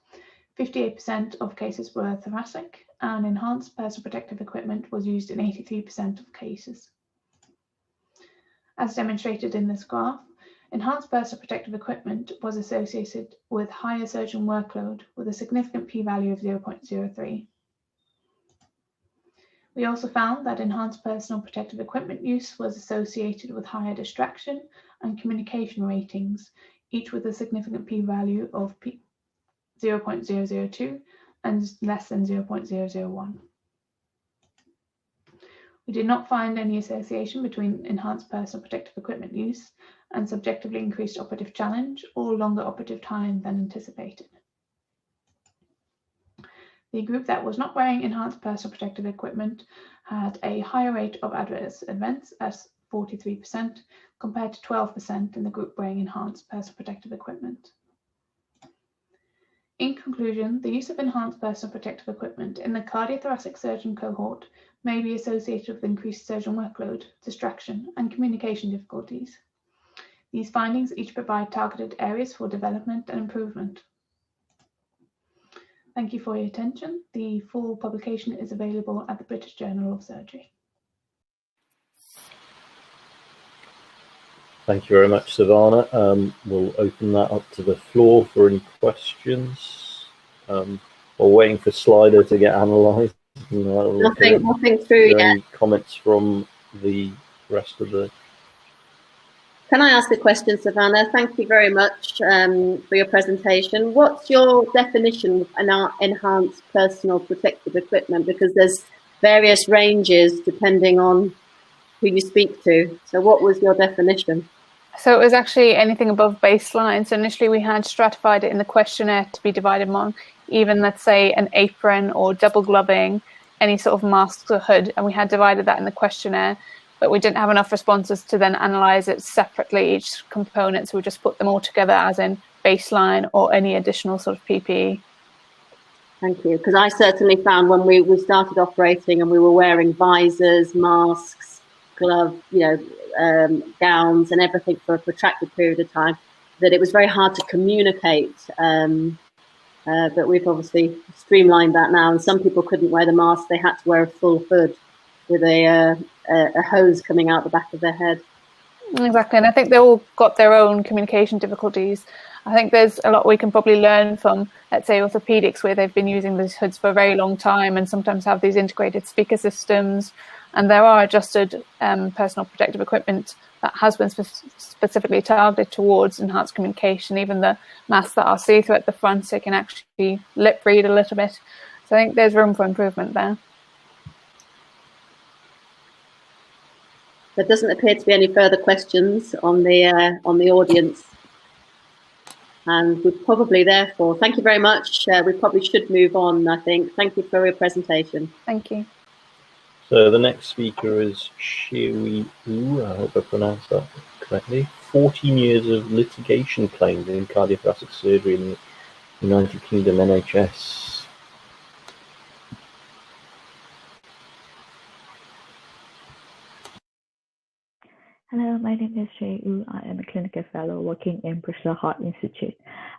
58% of cases were thoracic, and enhanced personal protective equipment was used in 83% of cases. As demonstrated in this graph, enhanced personal protective equipment was associated with higher surgeon workload with a significant p-value of 0.03. We also found that enhanced personal protective equipment use was associated with higher distraction and communication ratings, each with a significant p-value of 0.002 and less than 0.001. We did not find any association between enhanced personal protective equipment use and subjectively increased operative challenge or longer operative time than anticipated. The group that was not wearing enhanced personal protective equipment had a higher rate of adverse events as 43% compared to 12% in the group wearing enhanced personal protective equipment. In conclusion, the use of enhanced personal protective equipment in the cardiothoracic surgeon cohort may be associated with increased surgeon workload, distraction, and communication difficulties. These findings each provide targeted areas for development and improvement. Thank you for your attention. The full publication is available at the British Journal of Surgery. Thank you very much, Savannah. We'll open that up to the floor for any questions. We're waiting for Slido to get analysed. Nothing through yet. Any comments from the rest of the... Can I ask a question, Savannah? Thank you very much for your presentation. What's your definition of enhanced personal protective equipment? Because there's various ranges depending on who you speak to. So what was your definition? So it was actually anything above baseline. So initially we had stratified it in the questionnaire to be divided among even, let's say, an apron or double gloving, any sort of mask or hood. And we had divided that in the questionnaire, but we didn't have enough responses to then analyze it separately, each component. So we just put them all together as in baseline or any additional sort of PPE. Thank you. Because I certainly found when we started operating and we were wearing visors, masks, gloves, gowns and everything for a protracted period of time, that it was very hard to communicate. But we've obviously streamlined that now. And some people couldn't wear the mask. They had to wear a full hood with a hose coming out the back of their head. Exactly. And I think they all got their own communication difficulties. I think there's a lot we can probably learn from, let's say, orthopedics, where they've been using these hoods for a very long time and sometimes have these integrated speaker systems. And there are adjusted personal protective equipment that has been specifically targeted towards enhanced communication, even the masks that are see-through at the front, so you can actually lip read a little bit. So I think there's room for improvement there. There doesn't appear to be any further questions on the audience. And we probably, therefore, thank you very much. We probably should move on, I think. Thank you for your presentation. Thank you. So the next speaker is Shiwi Wu, I hope I pronounced that correctly. 14 years of litigation claims in cardiothoracic surgery in the United Kingdom NHS. Hello, my name is Shui Wu. I am a clinical fellow working in Bristol Heart Institute.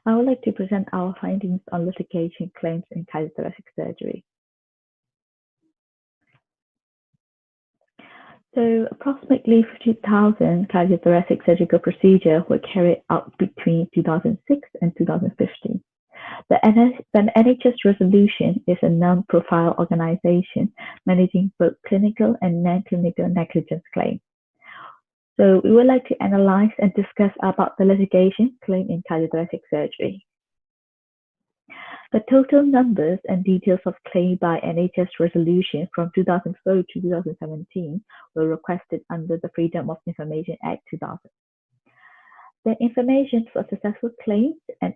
I would like to present our findings on litigation claims in cardiothoracic surgery. So approximately 50,000 cardiothoracic surgical procedures were carried out between 2006 and 2015. The NHS Resolution is a non-profile organization managing both clinical and non-clinical negligence claims. So we would like to analyze and discuss about the litigation claim in cardiothoracic surgery. The total numbers and details of claim by NHS Resolution from 2004 to 2017 were requested under the Freedom of Information Act 2000. The information for successful claims and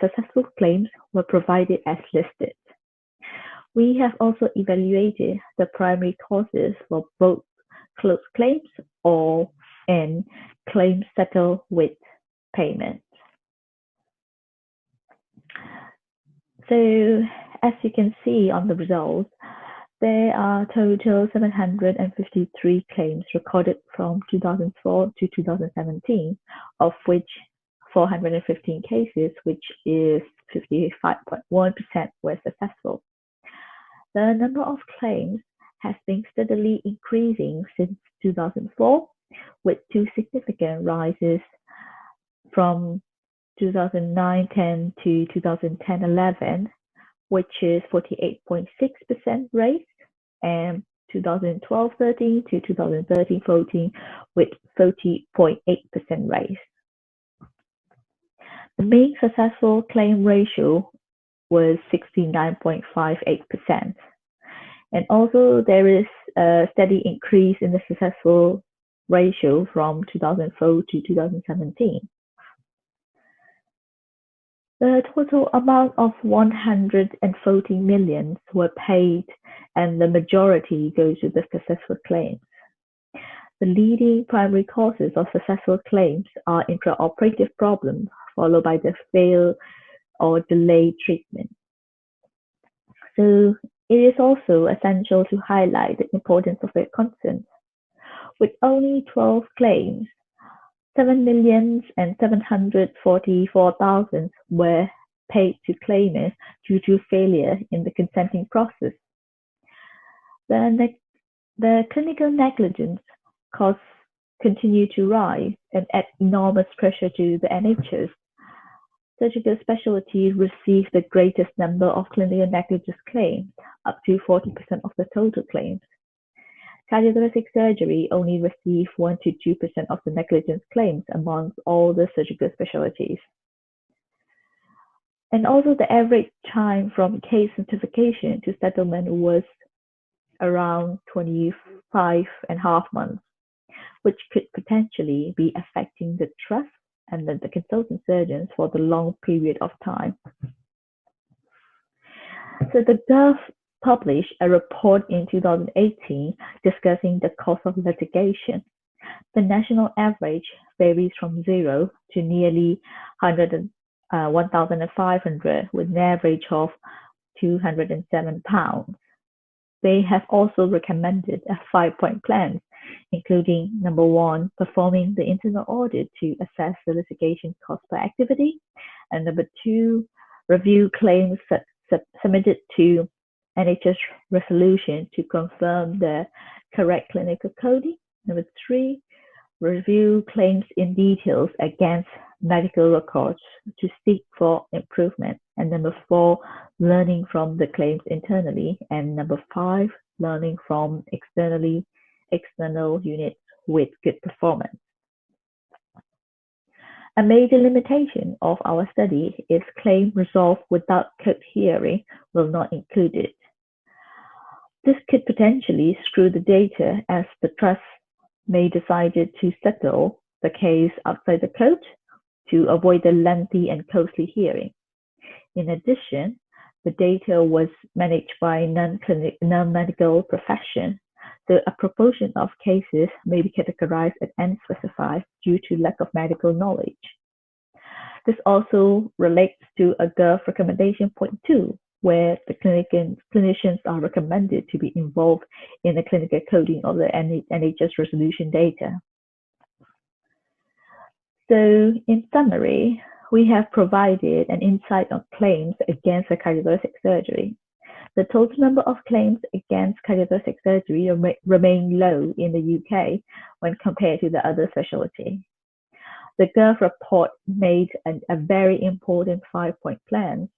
successful claims were provided as listed. We have also evaluated the primary causes for both closed claims or in claims settled with payment. So as you can see on the results, there are total 753 claims recorded from 2004 to 2017, of which 415 cases, which is 55.1%, were successful. The number of claims has been steadily increasing since 2004, with two significant rises from 2009-10 to 2010-11, which is 48.6% raise, and 2012-13 to 2013-14 with 30.8% raise. The mean successful claim ratio was 69.58%. And also there is a steady increase in the successful ratio from 2004 to 2017. The total amount of 140 million were paid, and the majority goes to the successful claims. The leading primary causes of successful claims are intraoperative problems, followed by the failed or delayed treatment. So it is also essential to highlight the importance of their consent. With only 12 claims, 7,744,000 were paid to claimants due to failure in the consenting process. The clinical negligence costs continue to rise and add enormous pressure to the NHS. Surgical specialties receive the greatest number of clinical negligence claims, up to 40% of the total claims. Cardiothoracic surgery only receives 1 to 2% of the negligence claims amongst all the surgical specialties. And also the average time from case certification to settlement was around 25.5 months, which could potentially be affecting the trust and the consultant surgeons for the long period of time. So the Gov published a report in 2018 discussing the cost of litigation. The national average varies from 0 to nearly 1,500, with an average of £207. They have also recommended a 5-point plan, including number 1, performing the internal audit to assess the litigation cost per activity, and number 2, review claims submitted to NHS resolution to confirm the correct clinical coding. Number 3, review claims in details against medical records to seek for improvement. And number 4, learning from the claims internally. And number 5, learning from external units with good performance. A major limitation of our study is claim resolved without code hearing will not include it. This could potentially screw the data, as the trust may decide to settle the case outside the code to avoid the lengthy and costly hearing. In addition, the data was managed by non-medical profession, so a proportion of cases may be categorized as unspecified due to lack of medical knowledge. This also relates to a Gov recommendation point 2, where the clinicians are recommended to be involved in the clinical coding of the NHS resolution data. So in summary, we have provided an insight on claims against cardiothoracic surgery. The total number of claims against cardiothoracic surgery remain low in the UK when compared to the other specialty. The Gov report made a very important 5-point plan,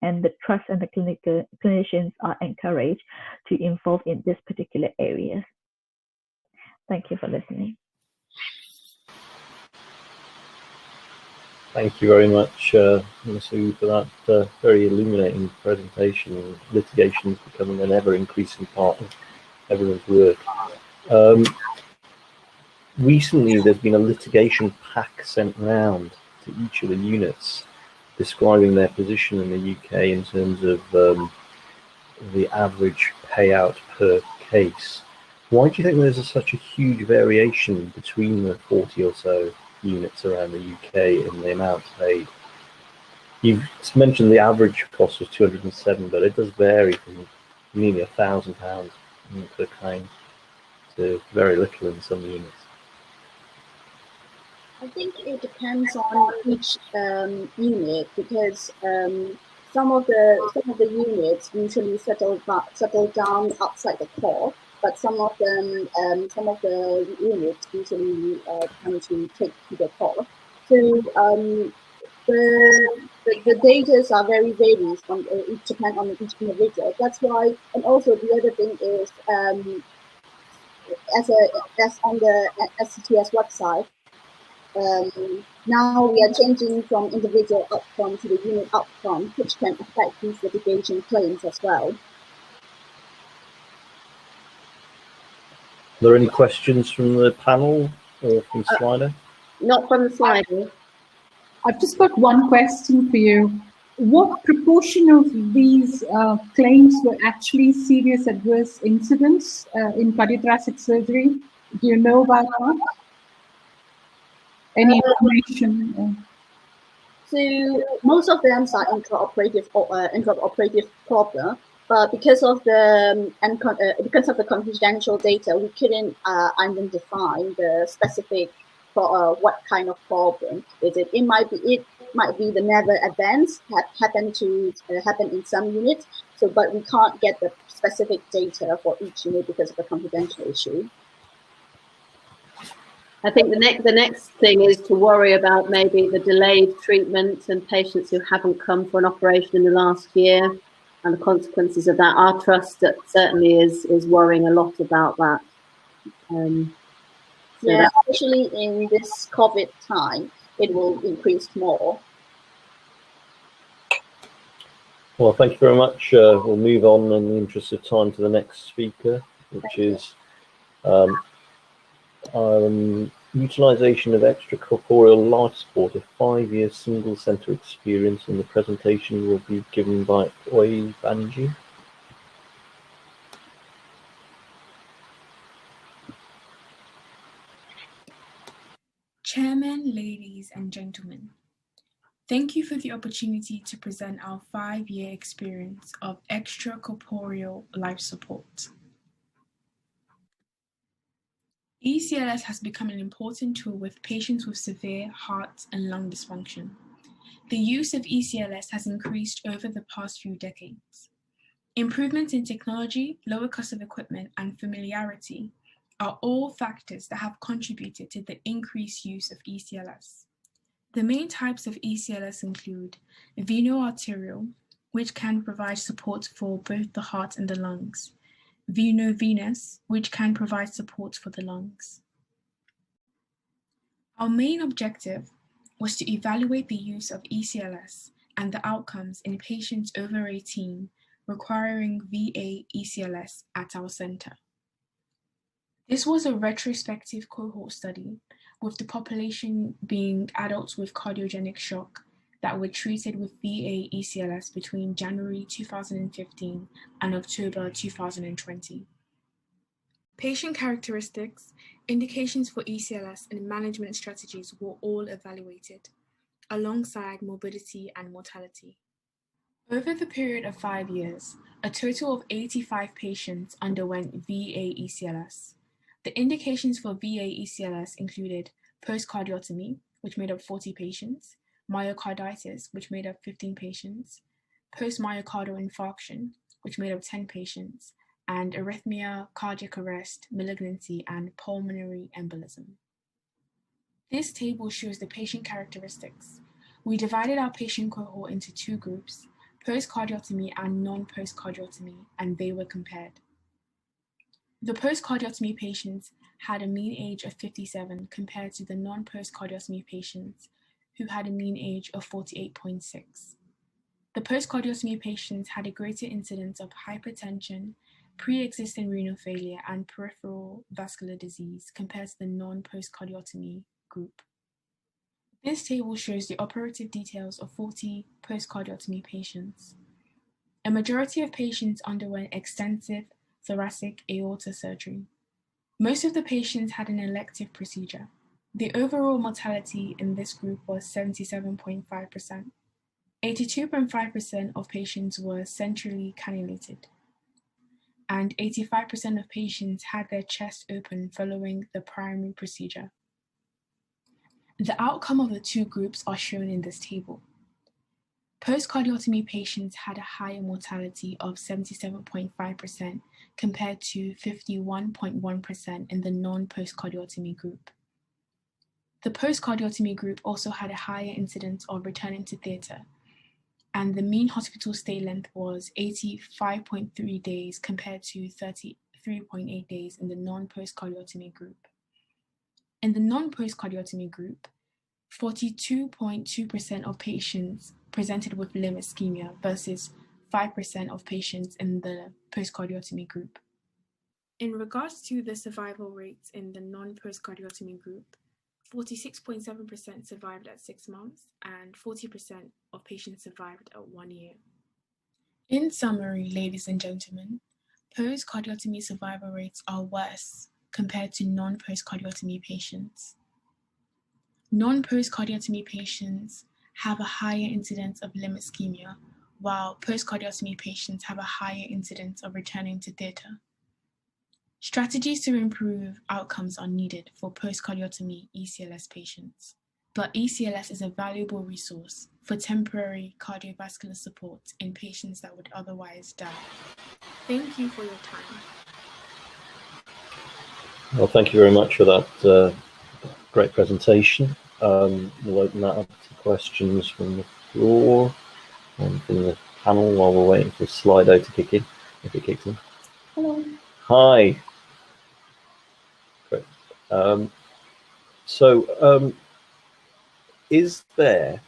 and the trust and the clinicians are encouraged to involve in this particular area. Thank you for listening. Thank you very much, Masood, for that very illuminating presentation. Litigation is becoming an ever-increasing part of everyone's work. Recently, there's been a litigation pack sent round to each of the units describing their position in the UK in terms of the average payout per case. Why do you think there's such a huge variation between the 40 or so units around the UK in the amount paid? You've mentioned the average cost was 207, but it does vary from nearly £1,000 per claim to very little in some units. I think it depends on each unit, because some of the units usually settle down outside the court, but some of the units usually come to take to the court. So the data are very varied from each depend on each individual. That's why, and also the other thing is as on the SCTS website. Now we are changing from individual outcome to the unit outcome, which can affect these litigation claims as well. Are there any questions from the panel or from Slido? Not from the Slido. I've just got one question for you. What proportion of these claims were actually serious adverse incidents in cardiothoracic surgery? Do you know about that? Any information? So most of them are intraoperative problem, but because of the confidential data, we couldn't identify the specific what kind of problem is it. It might be the never advanced happen in some units. So, but we can't get the specific data for each unit because of the confidential issue. I think the next thing is to worry about maybe the delayed treatment and patients who haven't come for an operation in the last year and the consequences of that. Our trust certainly is worrying a lot about that. Yeah, especially in this COVID time, it will increase more. Well, thank you very much. We'll move on in the interest of time to the next speaker, which is utilization of extracorporeal life support, a 5-year single center experience, and the presentation will be given by Oi Banji. Chairman, ladies and gentlemen, thank you for the opportunity to present our 5-year experience of extracorporeal life support. ECLS has become an important tool with patients with severe heart and lung dysfunction. The use of ECLS has increased over the past few decades. Improvements in technology, lower cost of equipment, and familiarity are all factors that have contributed to the increased use of ECLS. The main types of ECLS include veno-arterial, which can provide support for both the heart and the lungs, veno-venous, which can provide support for the lungs. Our main objective was to evaluate the use of ECLS and the outcomes in patients over 18 requiring VA ECLS at our center. This was a retrospective cohort study, with the population being adults with cardiogenic shock that were treated with VA ECLS between January 2015 and October 2020. Patient characteristics, indications for ECLS, and management strategies were all evaluated, alongside morbidity and mortality. Over the period of 5 years, a total of 85 patients underwent VA ECLS. The indications for VA ECLS included post-cardiotomy, which made up 40 patients, myocarditis, which made up 15 patients, post-myocardial infarction, which made up 10 patients, and arrhythmia, cardiac arrest, malignancy, and pulmonary embolism. This table shows the patient characteristics. We divided our patient cohort into 2 groups, post-cardiotomy and non-post-cardiotomy, and they were compared. The post-cardiotomy patients had a mean age of 57 compared to the non-post-cardiotomy patients who had a mean age of 48.6. The post-cardiotomy patients had a greater incidence of hypertension, pre-existing renal failure, and peripheral vascular disease compared to the non-post-cardiotomy group. This table shows the operative details of 40 post-cardiotomy patients. A majority of patients underwent extensive thoracic aorta surgery. Most of the patients had an elective procedure. The overall mortality in this group was 77.5%. 82.5% of patients were centrally cannulated, and 85% of patients had their chest open following the primary procedure. The outcome of the 2 groups are shown in this table. Post-cardiotomy patients had a higher mortality of 77.5% compared to 51.1% in the non-post-cardiotomy group. The post-cardiotomy group also had a higher incidence of returning to theatre, and the mean hospital stay length was 85.3 days compared to 33.8 days in the non-post-cardiotomy group. In the non-post-cardiotomy group, 42.2% of patients presented with limb ischemia versus 5% of patients in the post-cardiotomy group. In regards to the survival rates in the non-post-cardiotomy group, 46.7% survived at 6 months, and 40% of patients survived at 1 year. In summary, ladies and gentlemen, post-cardiotomy survival rates are worse compared to non-post-cardiotomy patients. Non-post-cardiotomy patients have a higher incidence of limb ischemia, while post-cardiotomy patients have a higher incidence of returning to theatre. Strategies to improve outcomes are needed for post-cardiotomy ECLS patients, but ECLS is a valuable resource for temporary cardiovascular support in patients that would otherwise die. Thank you for your time. Well, thank you very much for that great presentation. We'll open that up to questions from the floor and from the panel while we're waiting for Slido to kick in, if it kicks in. Hello. Hi. Great. Is there,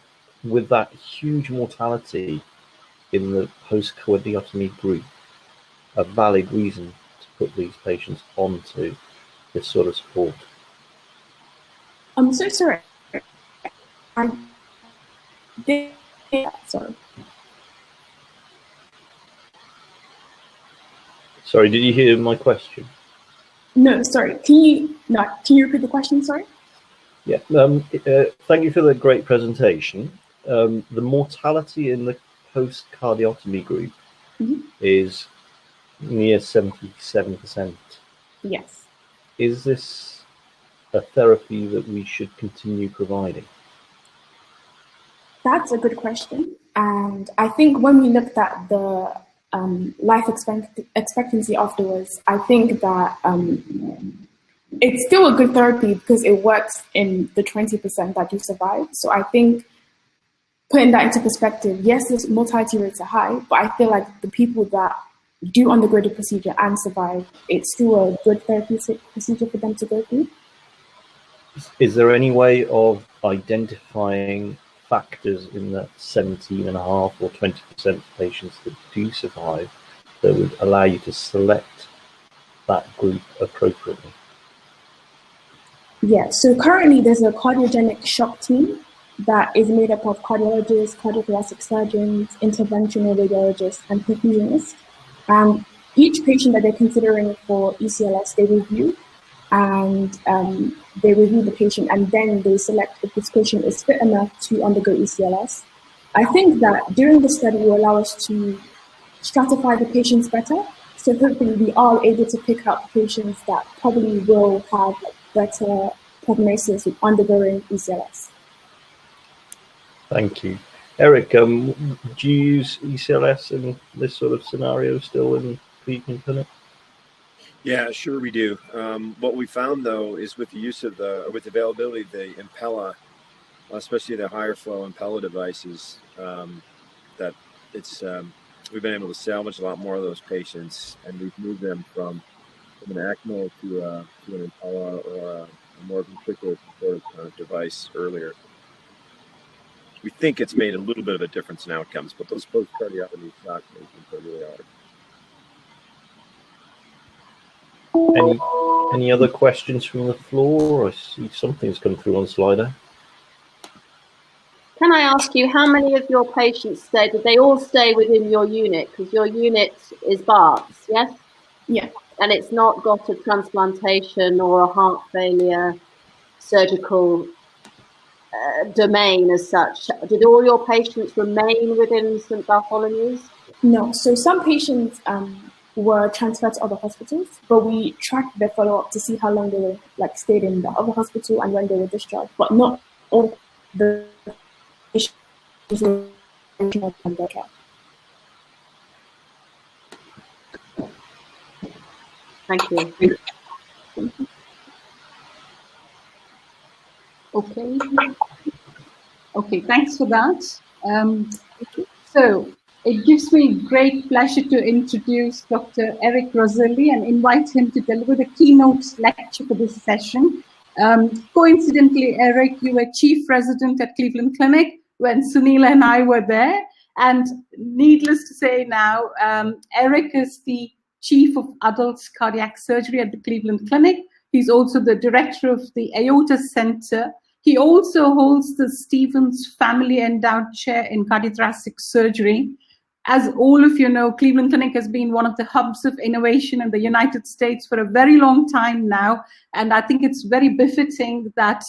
with that huge mortality in the post-cardiotomy group, a valid reason to put these patients onto this sort of support? I'm so sorry. Sorry. Sorry, did you hear my question? No, sorry. Can you repeat the question? Sorry. Yeah. Thank you for the great presentation. The mortality in the post-cardiotomy group is near 77%. Yes. Is this a therapy that we should continue providing? That's a good question. And I think when we looked at the life expectancy afterwards, I think that it's still a good therapy because it works in the 20% that do survive. So I think putting that into perspective, yes, the mortality rates are high, but I feel like the people that do undergo the procedure and survive, it's still a good therapeutic procedure for them to go through. Is there any way of identifying factors in that 17.5 or 20% of patients that do survive that would allow you to select that group appropriately? Yeah, so currently there's a cardiogenic shock team that is made up of cardiologists, cardiothoracic surgeons, interventional radiologists, and perfusionists. Each patient that they're considering for ECLS, they review, and they review the patient, and then they select if this patient is fit enough to undergo ECLS. I think that during the study will allow us to stratify the patients better, so hopefully we are able to pick up patients that probably will have better prognosis with undergoing ECLS. Thank you. Eric, do you use ECLS in this sort of scenario still in the clinic? Yeah, sure we do. What we found though is with the use of with availability of the Impella, especially the higher flow Impella devices, that it's we've been able to salvage a lot more of those patients, and we've moved them from an ECMO to an Impella or a more particular sort of device earlier. We think it's made a little bit of a difference in outcomes, but those post-cardiotomy shock patients are really hard. Any other questions from the floor? I see something's come through on Slido. Can I ask you, how many of your patients stay? Did they all stay within your unit? Because your unit is Bart's, yes? Yeah. And it's not got a transplantation or a heart failure surgical domain as such. Did all your patients remain within St. Bartholomew's? No. So some patients were transferred to other hospitals, but we tracked their follow-up to see how long they were stayed in the other hospital and when they were discharged. But not all the patients were on their care. Thank you. Okay, thanks for that. So it gives me great pleasure to introduce Dr. Eric Roselli and invite him to deliver the keynote lecture for this session. Coincidentally, Eric, you were chief resident at Cleveland Clinic when Sunila and I were there. And needless to say now, Eric is the chief of adult cardiac surgery at the Cleveland Clinic. He's also the director of the Aorta Center. He also holds the Stevens Family Endowed Chair in Cardiothoracic Surgery. As all of you know, Cleveland Clinic has been one of the hubs of innovation in the United States for a very long time now. And I think it's very befitting that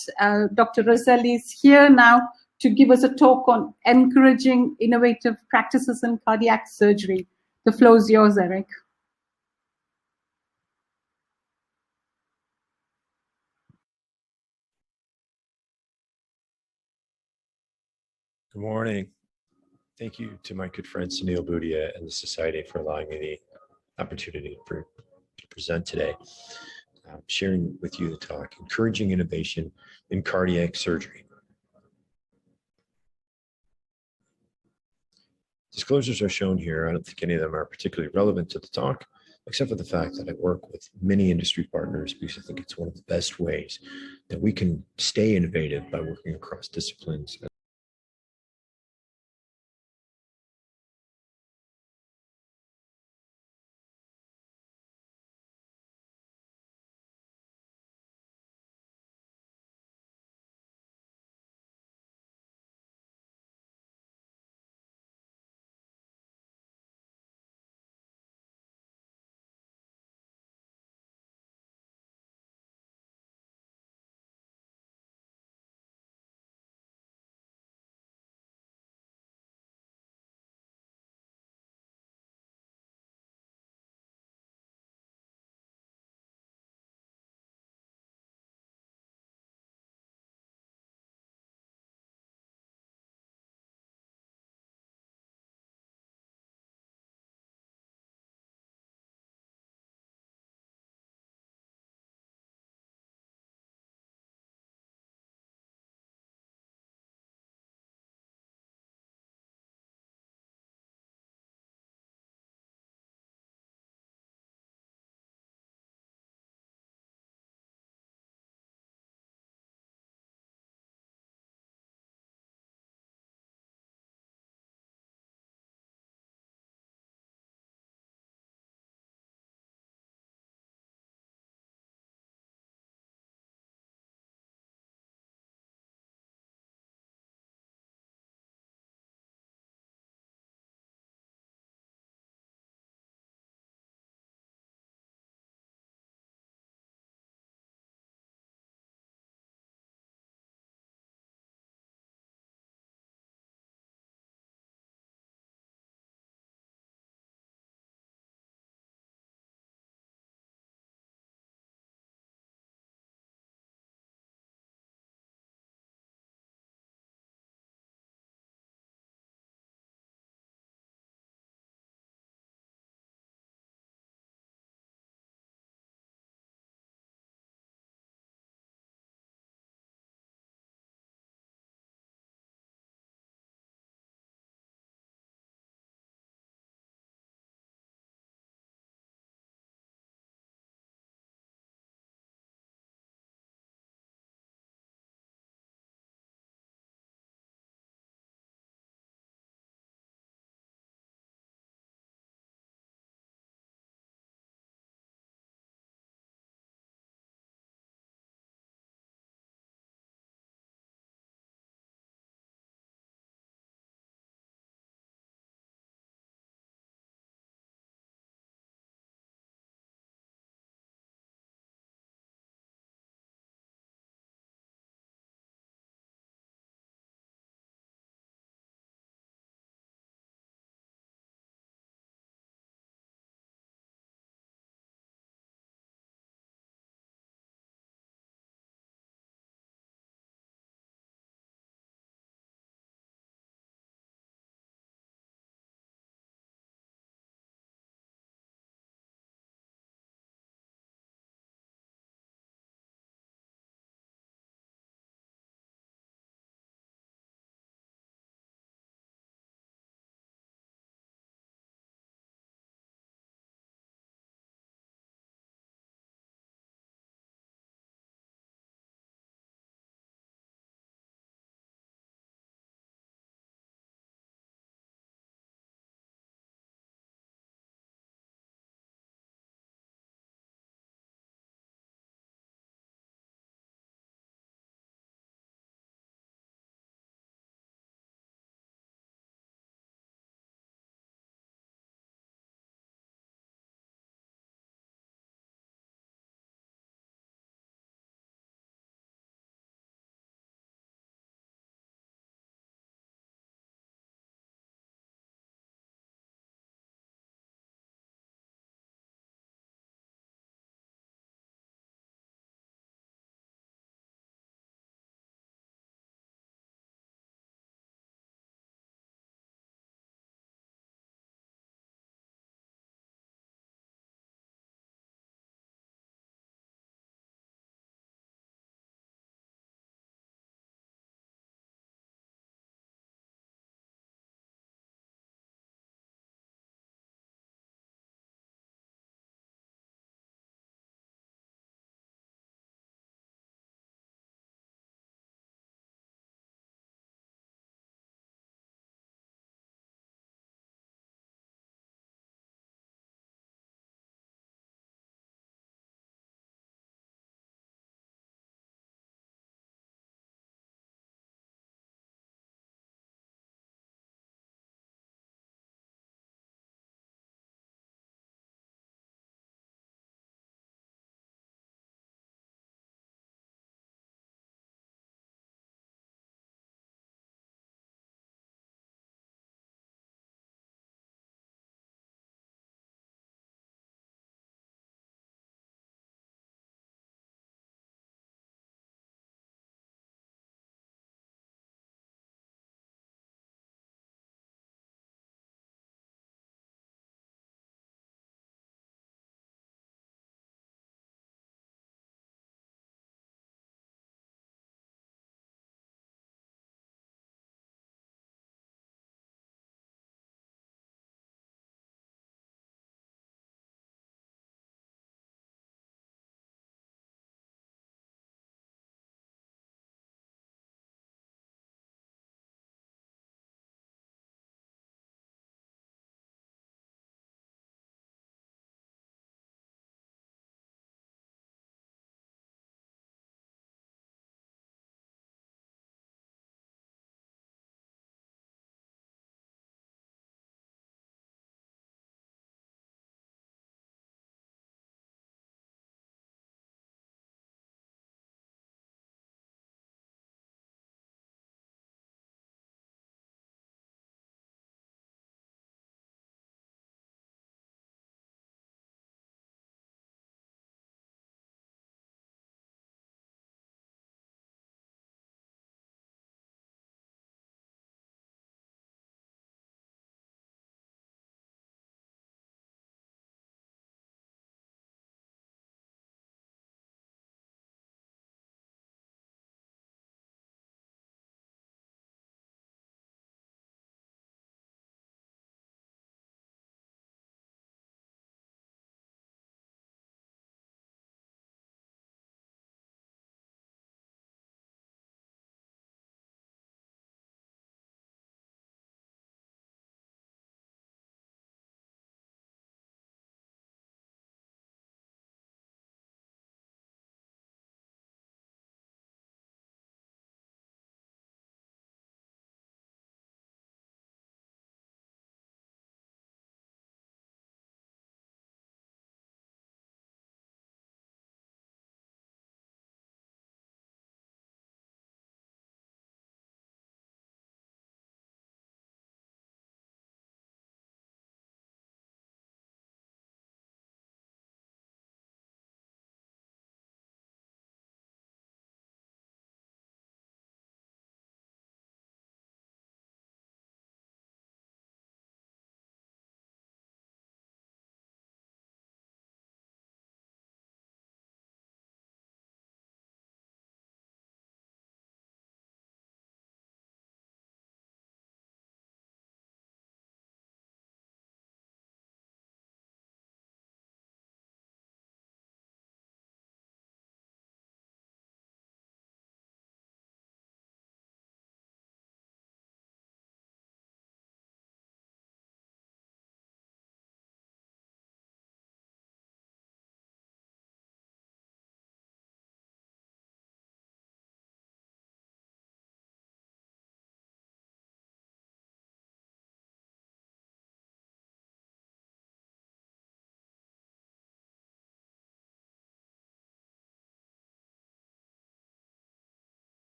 Dr. Roselli is here now to give us a talk on encouraging innovative practices in cardiac surgery. The floor is yours, Eric. Good morning. Thank you to my good friend Sunil Bhutia and the Society for allowing me the opportunity to present today. I'm sharing with you the talk, Encouraging Innovation in Cardiac Surgery. Disclosures are shown here. I don't think any of them are particularly relevant to the talk, except for the fact that I work with many industry partners because I think it's one of the best ways that we can stay innovative by working across disciplines.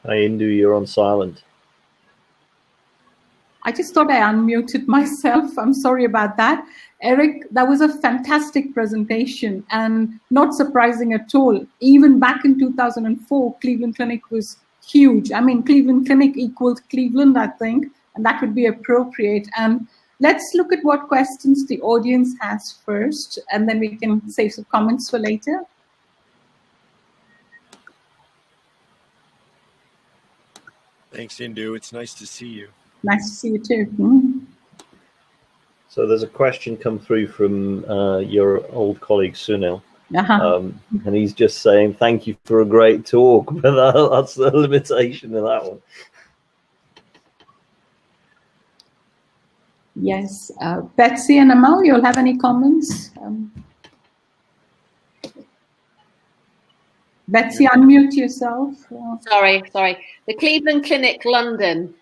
Hi, Indu, you're on silent. I just thought I unmuted myself. I'm sorry about that. Eric, that was a fantastic presentation and not surprising at all. Even back in 2004, Cleveland Clinic was huge. I mean, Cleveland Clinic equals Cleveland, I think, and that would be appropriate. And let's look at what questions the audience has first, and then we can save some comments for later. Thanks, Indu. It's nice to see you. Nice to see you too. So there's a question come through from your old colleague Sunil, and he's just saying thank you for a great talk, but that's the limitation of that one. Yes, Betsy and Amal, you'll have any comments? Betsy, unmute yourself. Sorry. The Cleveland Clinic, London.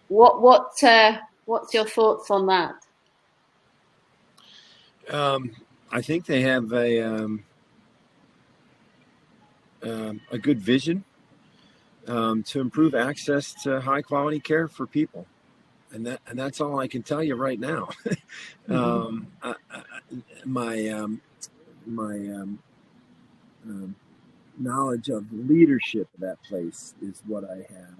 What's your thoughts on that? I think they have a good vision to improve access to high quality care for people, and that's all I can tell you right now. My knowledge of the leadership of that place is what I have.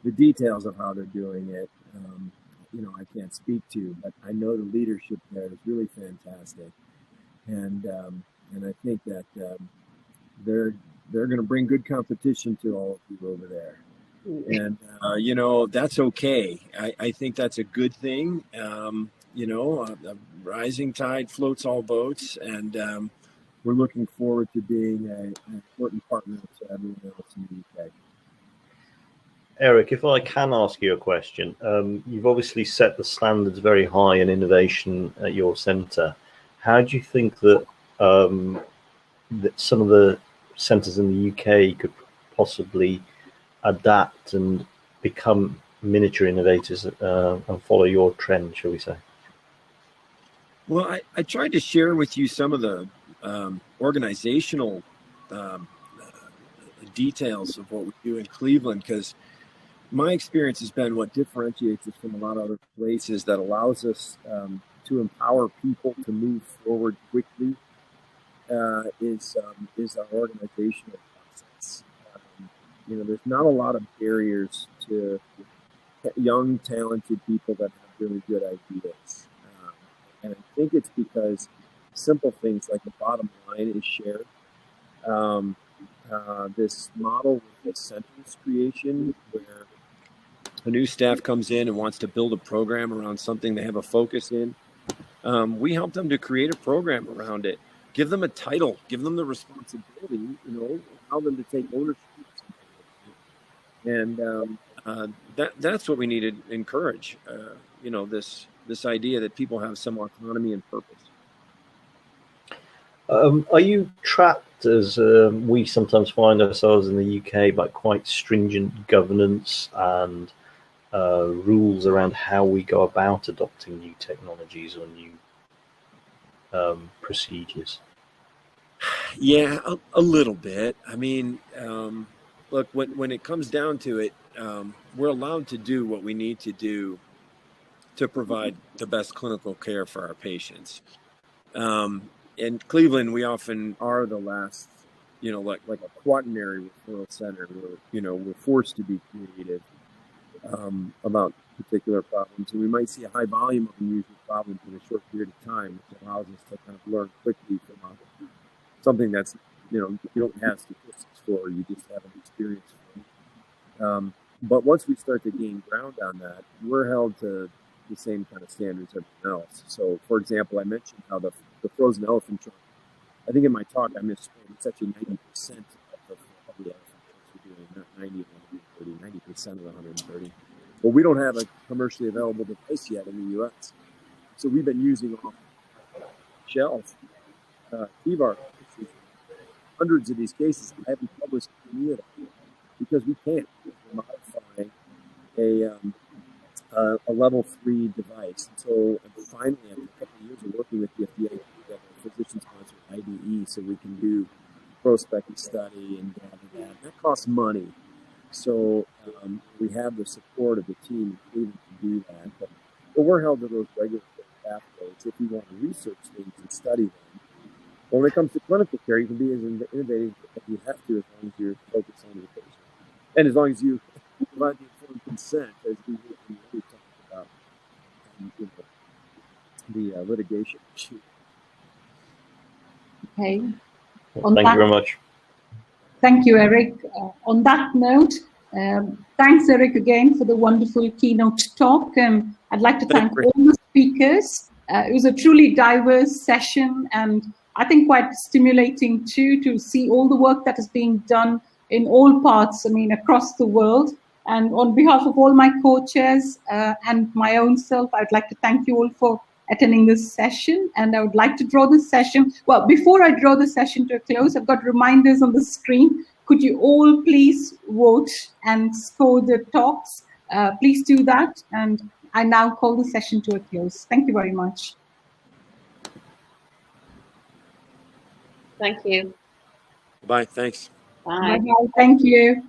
The details of how they're doing it, I can't speak to, but I know the leadership there is really fantastic, and I think that they're going to bring good competition to all of you over there, and that's okay. I think that's a good thing. A rising tide floats all boats, and we're looking forward to being an important partner to everyone else in the UK. Eric, if I can ask you a question, you've obviously set the standards very high in innovation at your centre. How do you think that, that some of the centres in the UK could possibly adapt and become miniature innovators and follow your trend, shall we say? Well, I tried to share with you some of the organizational details of what we do in Cleveland, because my experience has been what differentiates us from a lot of other places that allows us to empower people to move forward quickly is our organizational process. There's not a lot of barriers to young, talented people that have really good ideas. And I think it's because simple things like the bottom line is shared. This model with the sentence creation, where a new staff comes in and wants to build a program around something they have a focus in, we help them to create a program around it. Give them a title, give them the responsibility, allow them to take ownership. And that's what we need to encourage. This idea that people have some autonomy and purpose. Are you trapped, as we sometimes find ourselves in the UK, by quite stringent governance and rules around how we go about adopting new technologies or new procedures? Yeah, a little bit. I mean, look, when it comes down to it, we're allowed to do what we need to do to provide the best clinical care for our patients. In Cleveland, we often are the last, like a quaternary referral center where, we're forced to be creative about particular problems. And we might see a high volume of unusual problems in a short period of time, which allows us to kind of learn quickly from something that's, you don't have statistics for, you just have an experience for. But once we start to gain ground on that, we're held to the same kind of standards as everyone else. So, for example, I mentioned how the frozen elephant trunk, I think in my talk I misspoke, it's actually 90% of the elephant trunks we're doing, not 90 of the 130, 90% of the 130. Well, we don't have a commercially available device yet in the US. So we've been using off shelf TVAR cases, hundreds of these cases. I haven't published any of them because we can't modify a level 3 device. So finally, after a couple of years of working with the FDA, we have a physician-sponsored IDE, so we can do prospective study and that. That costs money. So we have the support of the team in Cleveland to do that. But we're held to those regulatory pathways if you want to research things and study them. When it comes to clinical care, you can be as innovative as you have to as long as you're focused on the patient. And as long as you provide the informed consent, as we talked about the litigation issue. Okay. Thank you very much. Thank you, Eric. On that note, thanks, Eric, again for the wonderful keynote talk. I'd like to thank all the speakers. It was a truly diverse session, and I think quite stimulating too to see all the work that is being done in all parts, across the world. And on behalf of all my co-chairs and my own self, I'd like to thank you all for attending this session. And I would like to draw this session, well, before I draw the session to a close, I've got reminders on the screen. Could you all please vote and score the talks? Please do that. And I now call the session to a close. Thank you very much. Thank you. Bye. Thanks. Bye. Bye. Thank you.